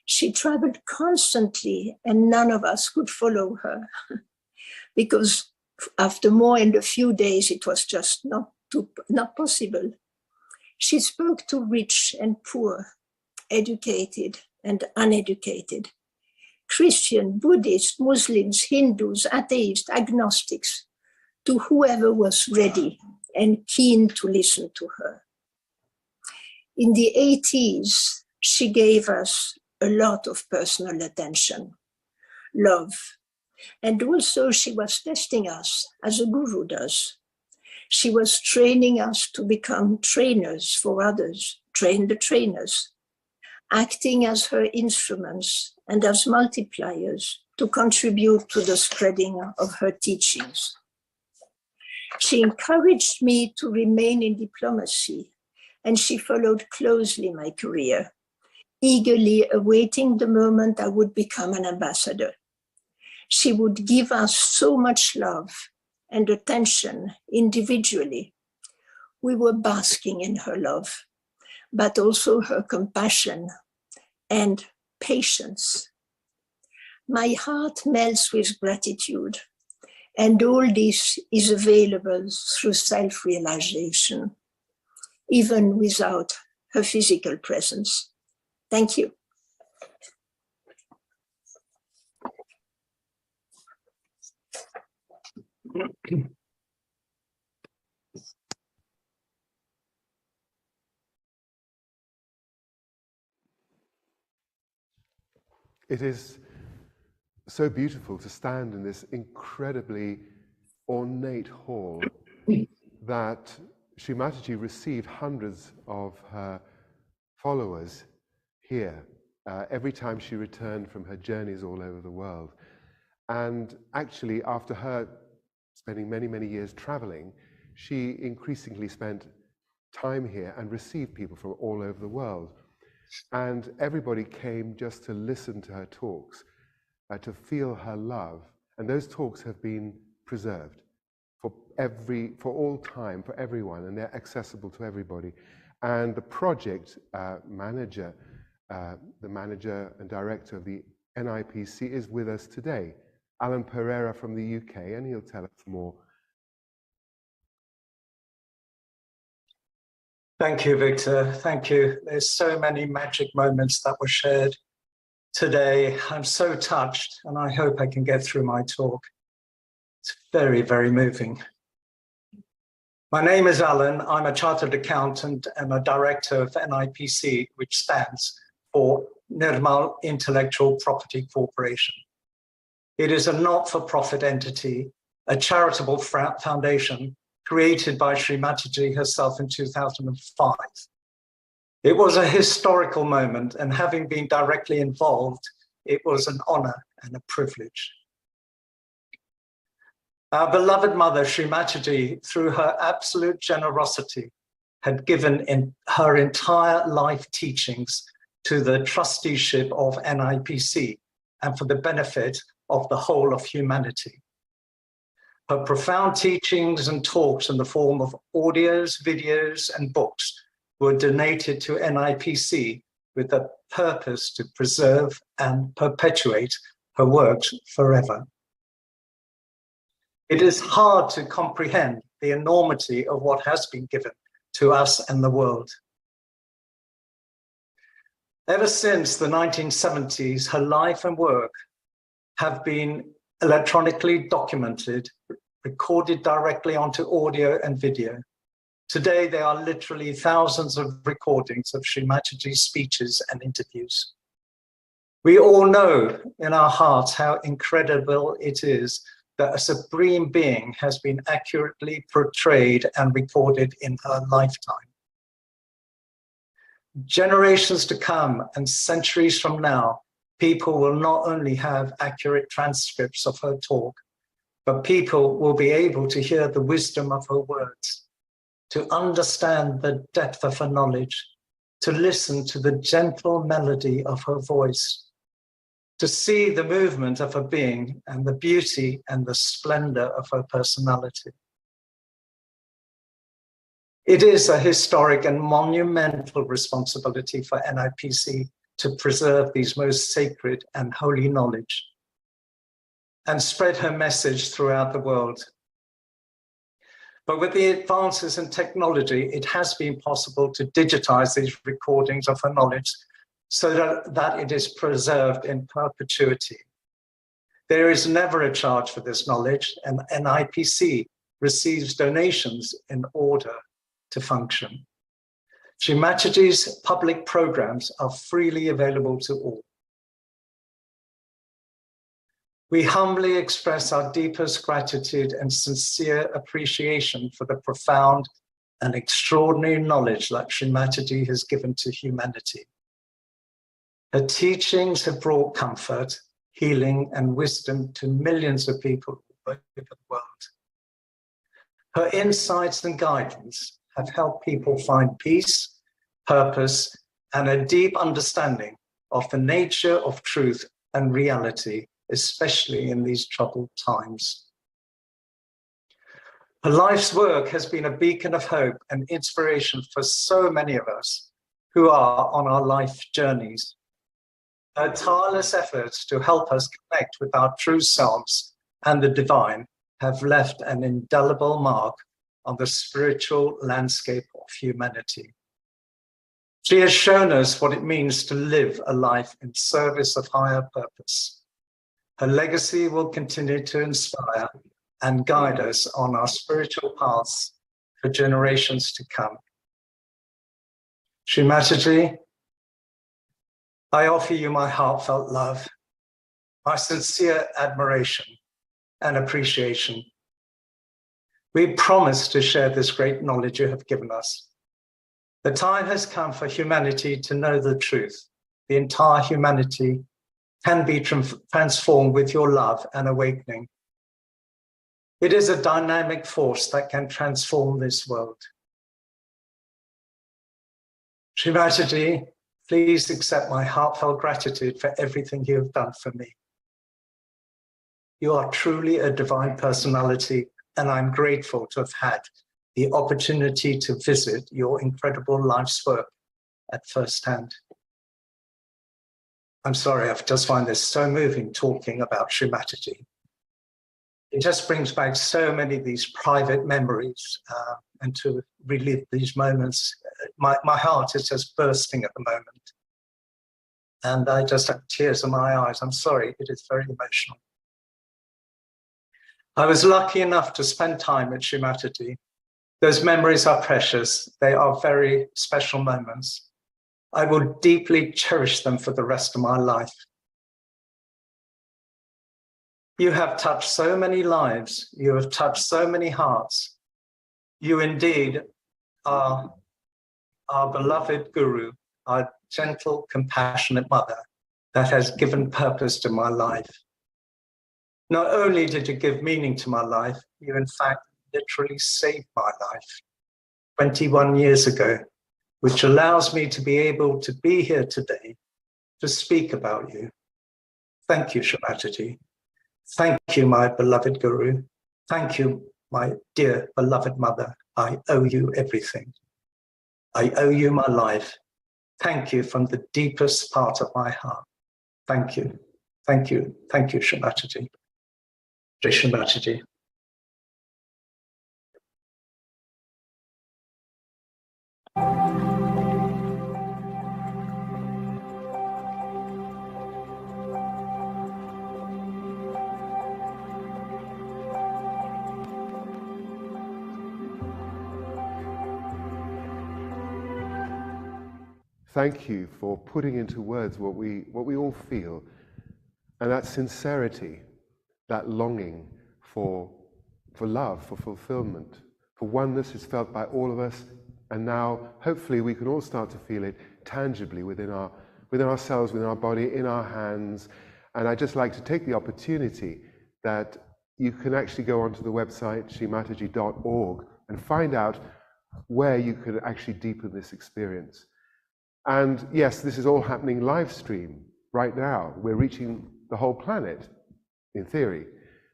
She traveled constantly and none of us could follow her because after more than a few days, it was just not possible. She spoke to rich and poor, educated and uneducated, Christian, Buddhist, Muslims, Hindus, atheists, agnostics, to whoever was ready and keen to listen to her. In the 80s, she gave us a lot of personal attention, love, and also she was testing us as a guru does. She was training us to become trainers for others, train the trainers, acting as her instruments and as multipliers to contribute to the spreading of her teachings. She encouraged me to remain in diplomacy, and she followed closely my career, eagerly awaiting the moment I would become an ambassador. She would give us so much love and attention individually. We were basking in her love, but also her compassion and patience. My heart melts with gratitude, and all this is available through self-realization, even without her physical presence. Thank you. It is so beautiful to stand in this incredibly ornate hall that Shri Mataji received hundreds of her followers here every time she returned from her journeys all over the world. And actually, after her spending many, many years traveling, she increasingly spent time here and received people from all over the world. And everybody came just to listen to her talks, to feel her love. And those talks have been preserved for all time, for everyone, and they're accessible to everybody. And the project manager, the manager and director of the NIPC is with us today, Alan Pereira from the UK, and he'll tell us more. Thank you, Victor. Thank you. There's so many magic moments that were shared today. I'm so touched, and I hope I can get through my talk. It's very, very moving. My name is Alan. I'm a chartered accountant and a director of NIPC, which stands for Nirmala Intellectual Property Corporation. It is a not-for-profit entity, a charitable foundation created by Shri Mataji herself in 2005. It was a historical moment, and having been directly involved, it was an honor and a privilege. Our beloved mother, Shri Mataji, through her absolute generosity, had given her entire life teachings to the trusteeship of NIPC and for the benefit of the whole of humanity. Her profound teachings and talks in the form of audios, videos, and books were donated to NIPC with the purpose to preserve and perpetuate her works forever. It is hard to comprehend the enormity of what has been given to us and the world. Ever since the 1970s, her life and work have been electronically documented, recorded directly onto audio and video. Today, there are literally thousands of recordings of Shri Mataji's speeches and interviews. We all know in our hearts how incredible it is that a supreme being has been accurately portrayed and recorded in her lifetime. Generations to come and centuries from now, people will not only have accurate transcripts of her talk, but people will be able to hear the wisdom of her words, to understand the depth of her knowledge, to listen to the gentle melody of her voice, to see the movement of her being and the beauty and the splendor of her personality. It is a historic and monumental responsibility for NIPC to preserve these most sacred and holy knowledge and spread her message throughout the world. But with the advances in technology, it has been possible to digitize these recordings of her knowledge so that it is preserved in perpetuity. There is never a charge for this knowledge, and NIPC receives donations in order to function. Shri Mataji's public programs are freely available to all. We humbly express our deepest gratitude and sincere appreciation for the profound and extraordinary knowledge that Shri Mataji has given to humanity. Her teachings have brought comfort, healing, and wisdom to millions of people all over the world. Her insights and guidance have helped people find peace, purpose, and a deep understanding of the nature of truth and reality, especially in these troubled times. Her life's work has been a beacon of hope and inspiration for so many of us who are on our life journeys. Her tireless efforts to help us connect with our true selves and the divine have left an indelible mark on the spiritual landscape of humanity. She has shown us what it means to live a life in service of higher purpose. Her legacy will continue to inspire and guide us on our spiritual paths for generations to come. Shri Mataji, I offer you my heartfelt love, my sincere admiration and appreciation. We promise to share this great knowledge you have given us. The time has come for humanity to know the truth. The entire humanity can be transformed with your love and awakening. It is a dynamic force that can transform this world. Shri Mataji, please accept my heartfelt gratitude for everything you have done for me. You are truly a divine personality, and I'm grateful to have had the opportunity to visit your incredible life's work at first hand. I'm sorry, I just find this so moving talking about Shri Mataji. It just brings back so many of these private memories, and to relive these moments, my heart is just bursting at the moment. And I just have tears in my eyes. I'm sorry, it is very emotional. I was lucky enough to spend time at Shri Mataji. Those memories are precious. They are very special moments. I will deeply cherish them for the rest of my life. You have touched so many lives. You have touched so many hearts. You indeed are our beloved Guru, our gentle, compassionate mother that has given purpose to my life. Not only did you give meaning to my life, you in fact literally saved my life 21 years ago, which allows me to be able to be here today to speak about you. Thank you, Shri Mataji. Thank you, my beloved Guru. Thank you, my dear beloved mother. I owe you everything. I owe you my life. Thank you from the deepest part of my heart. Thank you. Thank you. Thank you, Shri Mataji. Jai Shri Mataji. Thank you for putting into words what we all feel, and that sincerity, that longing for love, for fulfillment, for oneness is felt by all of us, and now hopefully we can all start to feel it tangibly within ourselves, within our body, in our hands. And I'd just like to take the opportunity that you can actually go onto the website shrimataji.org and find out where you can actually deepen this experience. And yes, this is all happening live stream right now. We're reaching the whole planet, in theory.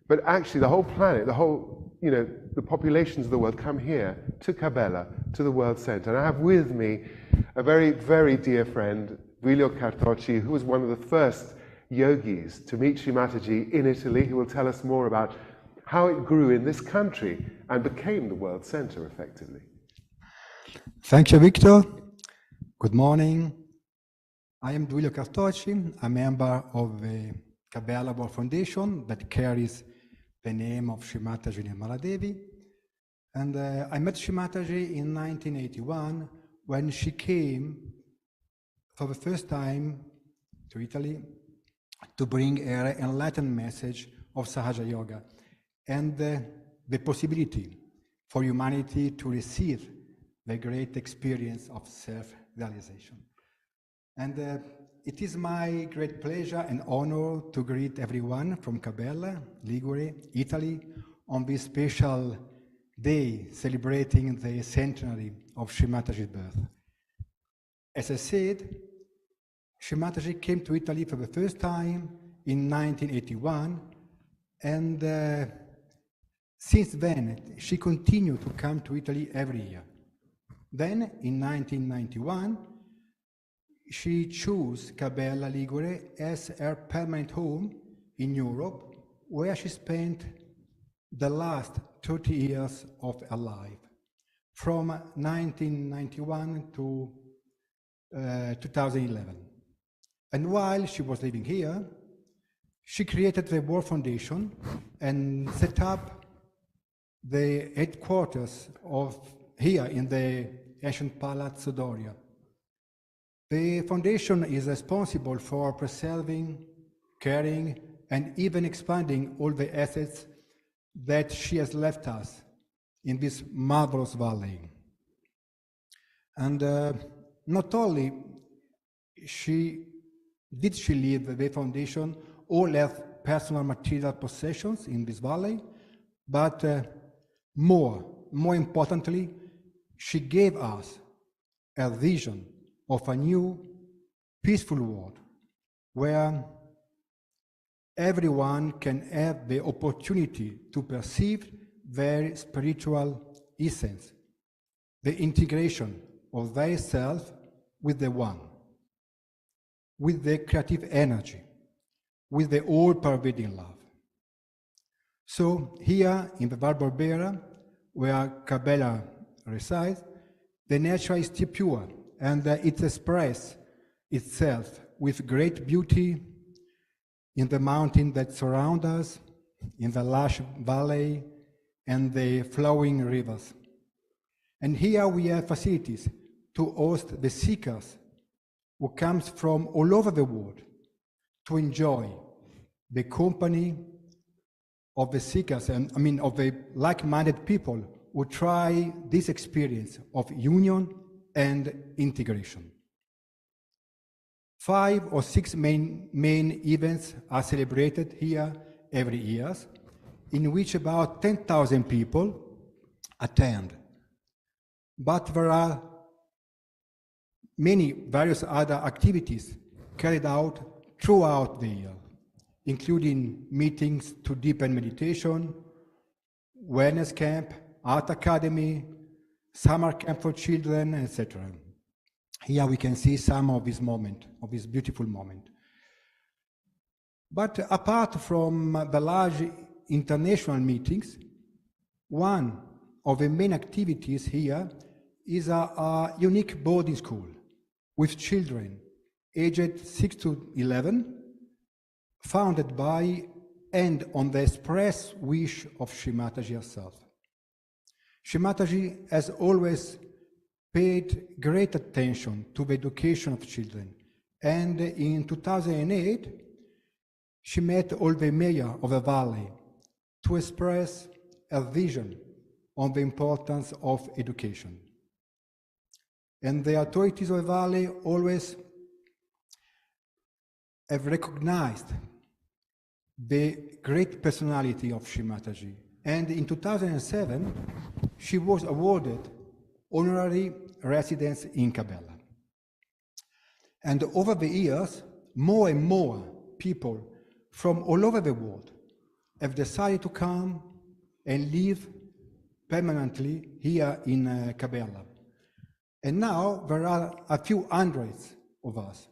But actually the whole planet, the populations of the world come here to Cabela, to the World Center. And I have with me a very, very dear friend, Giulio Cartocci, who was one of the first yogis to meet Shri Mataji in Italy, who will tell us more about how it grew in this country and became the World Center effectively. Thank you, Victor. Good morning. I am Giulio Cartocci, a member of the Cabela World Foundation that carries the name of Shri Mataji Nirmala Devi. And I met Shri Mataji in 1981 when she came for the first time to Italy to bring her enlightened message of Sahaja Yoga and the possibility for humanity to receive the great experience of self-realization. And it is my great pleasure and honor to greet everyone from Cabela, Ligure, Italy, on this special day celebrating the centenary of Shri Mataji's birth. As I said, Shri Mataji came to Italy for the first time in 1981, and since then she continued to come to Italy every year. Then, in 1991, she chose Cabela, Ligure as her permanent home in Europe, where she spent the last 30 years of her life, from 1991 to 2011. And while she was living here, she created the World Foundation and set up the headquarters of here in the ancient Palazzo Doria. The foundation is responsible for preserving, caring, and even expanding all the assets that she has left us in this marvelous valley. And not only she leave the foundation all her personal material possessions in this valley, but more importantly, she gave us a vision of a new, peaceful world where everyone can have the opportunity to perceive their spiritual essence, the integration of their self with the one, with the creative energy, with the all-pervading love. So here in the Val Barbera, where Cabela resides, the nature is still pure, and it expresses itself with great beauty in the mountains that surround us, in the lush valley, and the flowing rivers. And here we have facilities to host the seekers who comes from all over the world to enjoy the company of the seekers, and of the like-minded people who try this experience of union and integration. 5 or 6 main events are celebrated here every year, in which about 10,000 people attend. But there are many various other activities carried out throughout the year, including meetings to deepen meditation, wellness camp, art academy, summer camp for children, etc. Here we can see some of this moment, of this beautiful moment. But apart from the large international meetings, one of the main activities here is a unique boarding school with children aged 6 to 11, founded by and on the express wish of Shri Mataji herself. Shri Mataji has always paid great attention to the education of children, and in 2008 she met all the mayors of the valley to express a vision on the importance of education. And the authorities of the valley always have recognized the great personality of Shri Mataji. And in 2007, she was awarded honorary residence in Cabela. And over the years, more and more people from all over the world have decided to come and live permanently here in Cabela. And now there are a few hundreds of us.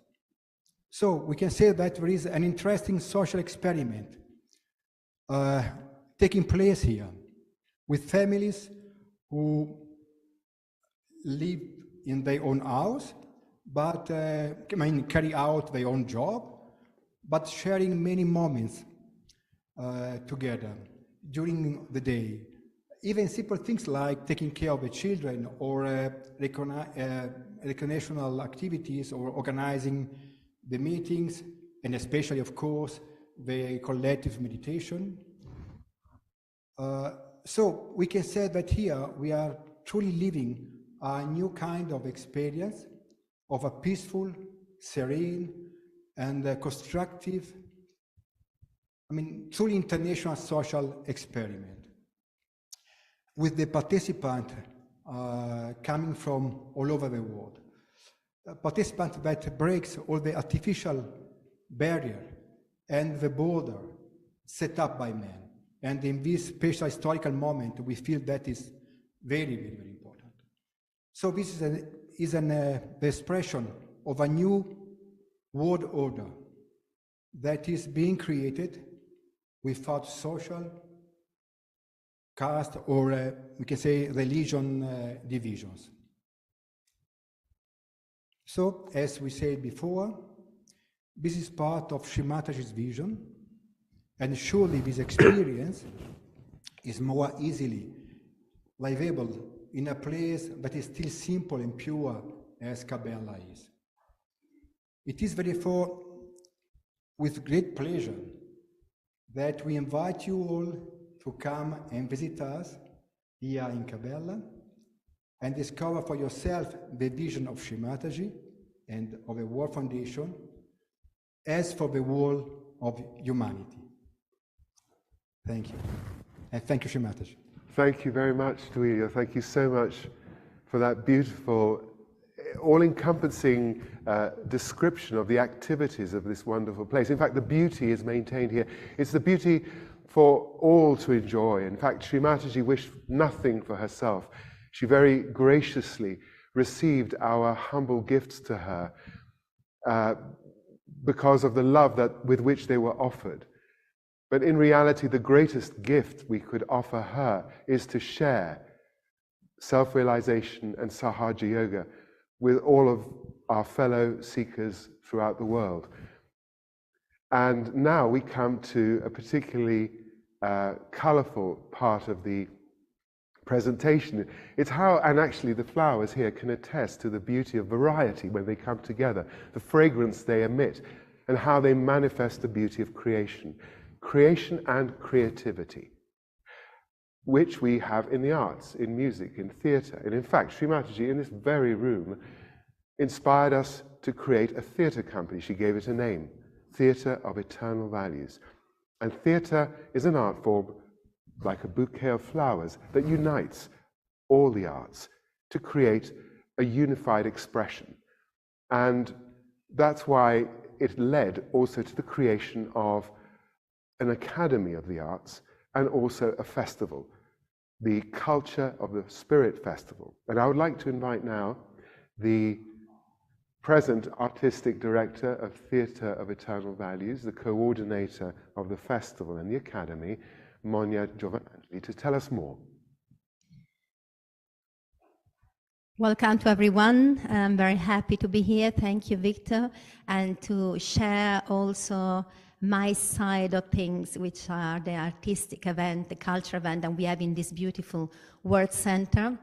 So we can say that there is an interesting social experiment taking place here with families who live in their own house, but carry out their own job, but sharing many moments together during the day. Even simple things like taking care of the children, or recreational activities, or organizing the meetings, and especially, of course, the collective meditation. So we can say that here we are truly living a new kind of experience of a peaceful, serene, and constructive, truly international social experiment. with the participant coming from all over the world. A participant that breaks all the artificial barrier and the border set up by man. And in this special historical moment, we feel that is very, very, very important. So this is the expression of a new world order that is being created without social, caste, or we can say religion divisions. So, as we said before, this is part of Shri Mataji's vision, and surely this experience is more easily livable in a place that is still simple and pure as Cabela is. It is therefore with great pleasure that we invite you all to come and visit us here in Cabela and discover for yourself the vision of Shri Mataji and of the World Foundation as for the whole of humanity. Thank you. And thank you, Shri Mataji. Thank you very much, Duilio. Thank you so much for that beautiful, all-encompassing description of the activities of this wonderful place. In fact, the beauty is maintained here. It's the beauty for all to enjoy. In fact, Shri Mataji wished nothing for herself. She very graciously received our humble gifts to her because of the love with which they were offered. But in reality, the greatest gift we could offer her is to share self-realization and Sahaja Yoga with all of our fellow seekers throughout the world. And now we come to a particularly colorful part of the presentation. It's how, and actually the flowers here can attest to the beauty of variety when they come together, the fragrance they emit, and how they manifest the beauty of creation. Creation and creativity, which we have in the arts, in music, in theatre. And in fact, Shri Mataji, in this very room, inspired us to create a theatre company. She gave it a name, Theatre of Eternal Values. And theatre is an art form like a bouquet of flowers that unites all the arts to create a unified expression. And that's why it led also to the creation of an Academy of the Arts and also a festival, the Culture of the Spirit Festival. And I would like to invite now the present Artistic Director of Theatre of Eternal Values, the coordinator of the festival and the Academy, Monia Giovanangeli, to tell us more. Welcome to everyone. I'm very happy to be here. Thank you, Victor, and to share also my side of things, which are the artistic event, the culture event that we have in this beautiful World Center.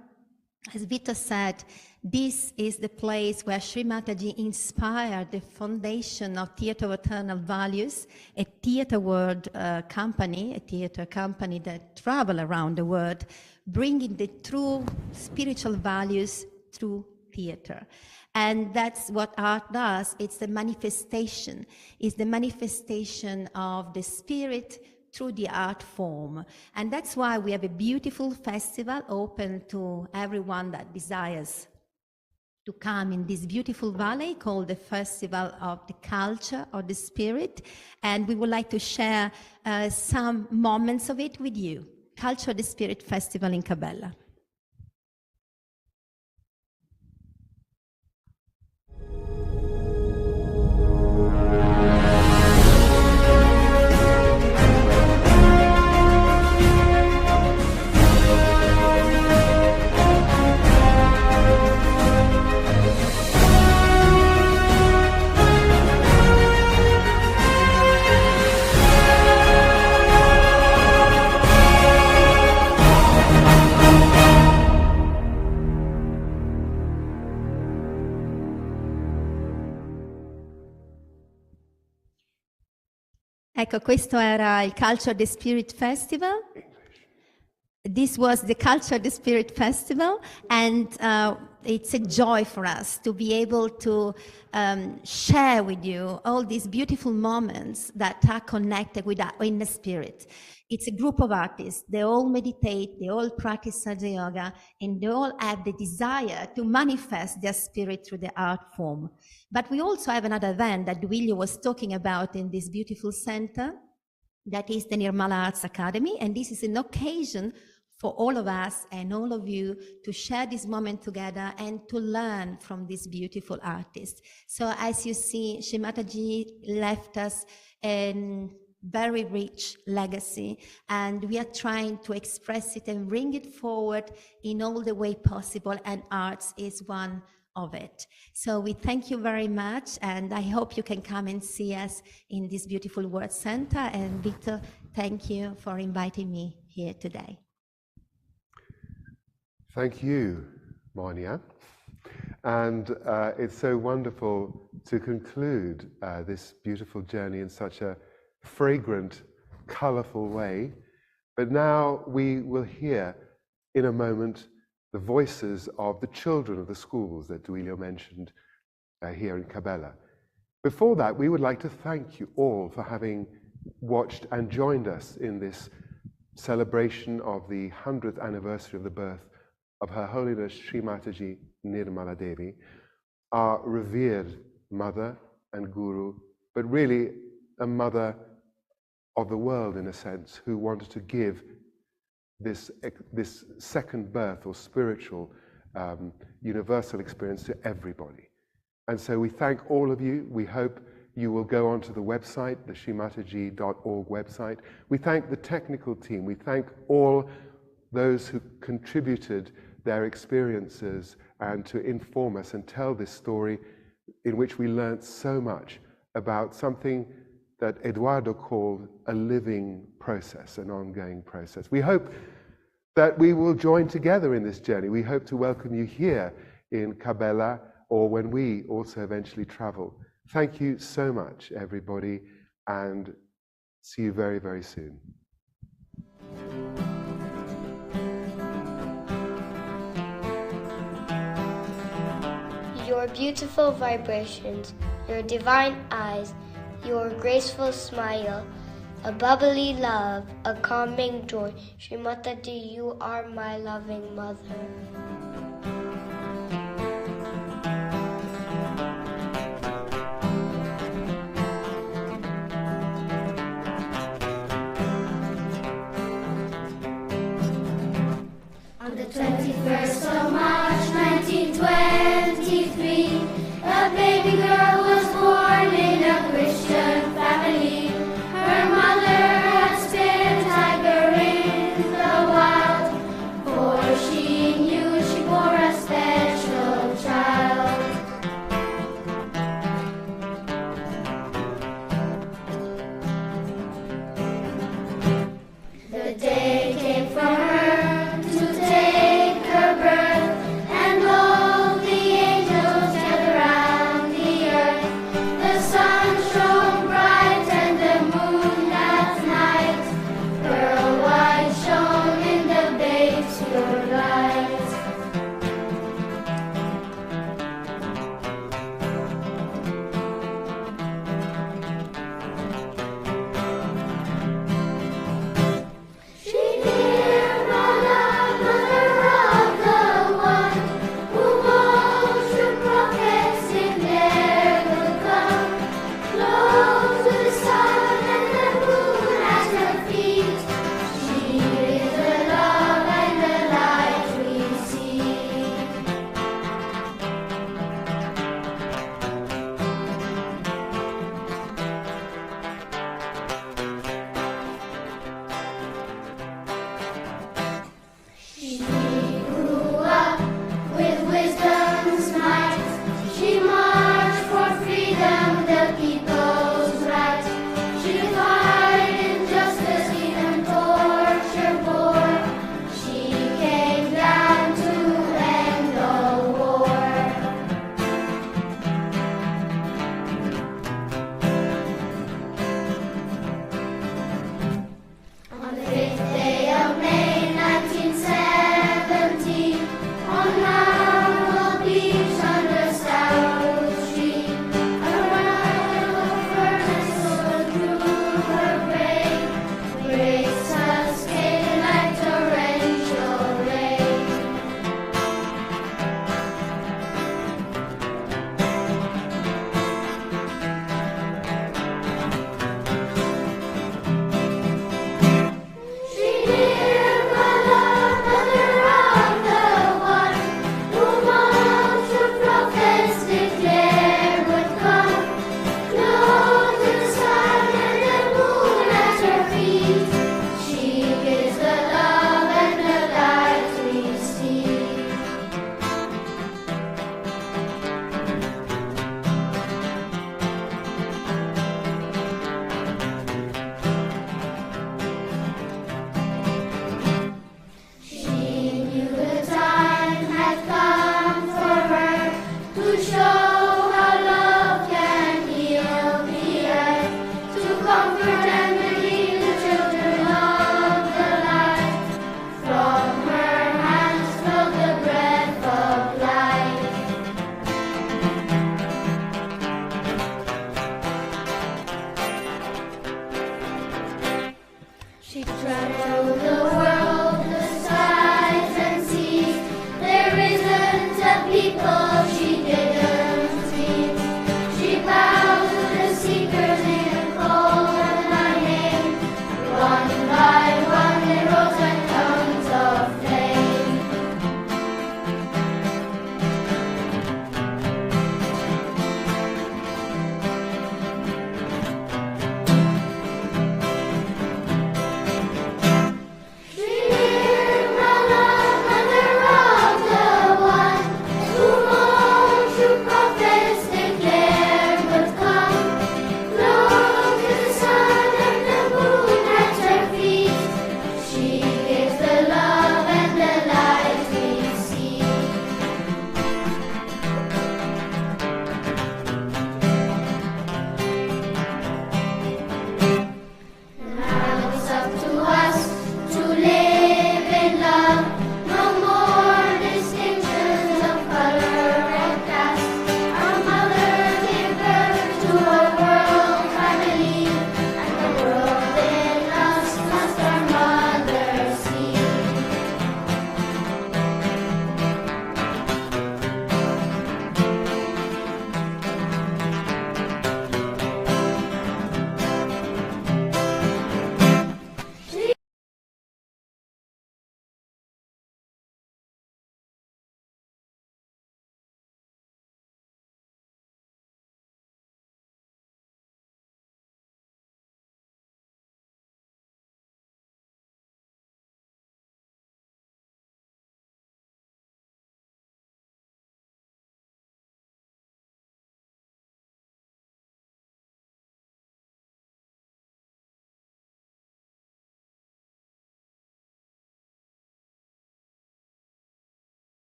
As Victor said, this is the place where Shri Mataji inspired the foundation of Theatre of Eternal Values, a theatre world company, a theatre company that travels around the world, bringing the true spiritual values through theatre. And that's what art does. It's the manifestation. It's the manifestation of the spirit through the art form. And that's why we have a beautiful festival open to everyone that desires to come in this beautiful valley called the Festival of the Culture of the Spirit. And we would like to share some moments of it with you. Culture of the Spirit Festival in Cabela. Ecco, questo era il Culture of the Spirit Festival. this was the Culture the Spirit Festival, and it's a joy for us to be able to share with you all these beautiful moments that are connected with our inner spirit. It's a group of artists. They all meditate, they all practice Sahaja Yoga, and they all have the desire to manifest their spirit through the art form. But we also have another event that Duilio was talking about in this beautiful center, that is the Nirmala Arts Academy, and this is an occasion for all of us and all of you to share this moment together and to learn from these beautiful artists. So as you see, Shri Mataji left us a very rich legacy, and we are trying to express it and bring it forward in all the way possible, and arts is one of it. So we thank you very much, and I hope you can come and see us in this beautiful World Center. And Victor, thank you for inviting me here today. Thank you, Monia. And it's so wonderful to conclude this beautiful journey in such a fragrant, colorful way. But now we will hear in a moment the voices of the children of the schools that Duilio mentioned here in Cabela. Before that, we would like to thank you all for having watched and joined us in this celebration of the 100th anniversary of the birth of Her Holiness Shri Mataji Nirmala Devi, our revered mother and guru, but really a mother of the world in a sense, who wanted to give this second birth or spiritual universal experience to everybody. And so we thank all of you. We hope you will go onto the website, the shrimataji.org website. We thank the technical team. We thank all those who contributed their experiences and to inform us and tell this story, in which we learned so much about something that Eduardo called a living process, an ongoing process. We hope that we will join together in this journey. We hope to welcome you here in Cabela, or when we also eventually travel. Thank you so much, everybody, and see you very, very soon. Your beautiful vibrations, your divine eyes, your graceful smile, a bubbly love, a calming joy. Shri Mataji, you are my loving mother. On the 21st of March, 1923, a baby girl was born in a Christian family. Her mother had spent a tiger in the wild, for she knew she was treasure.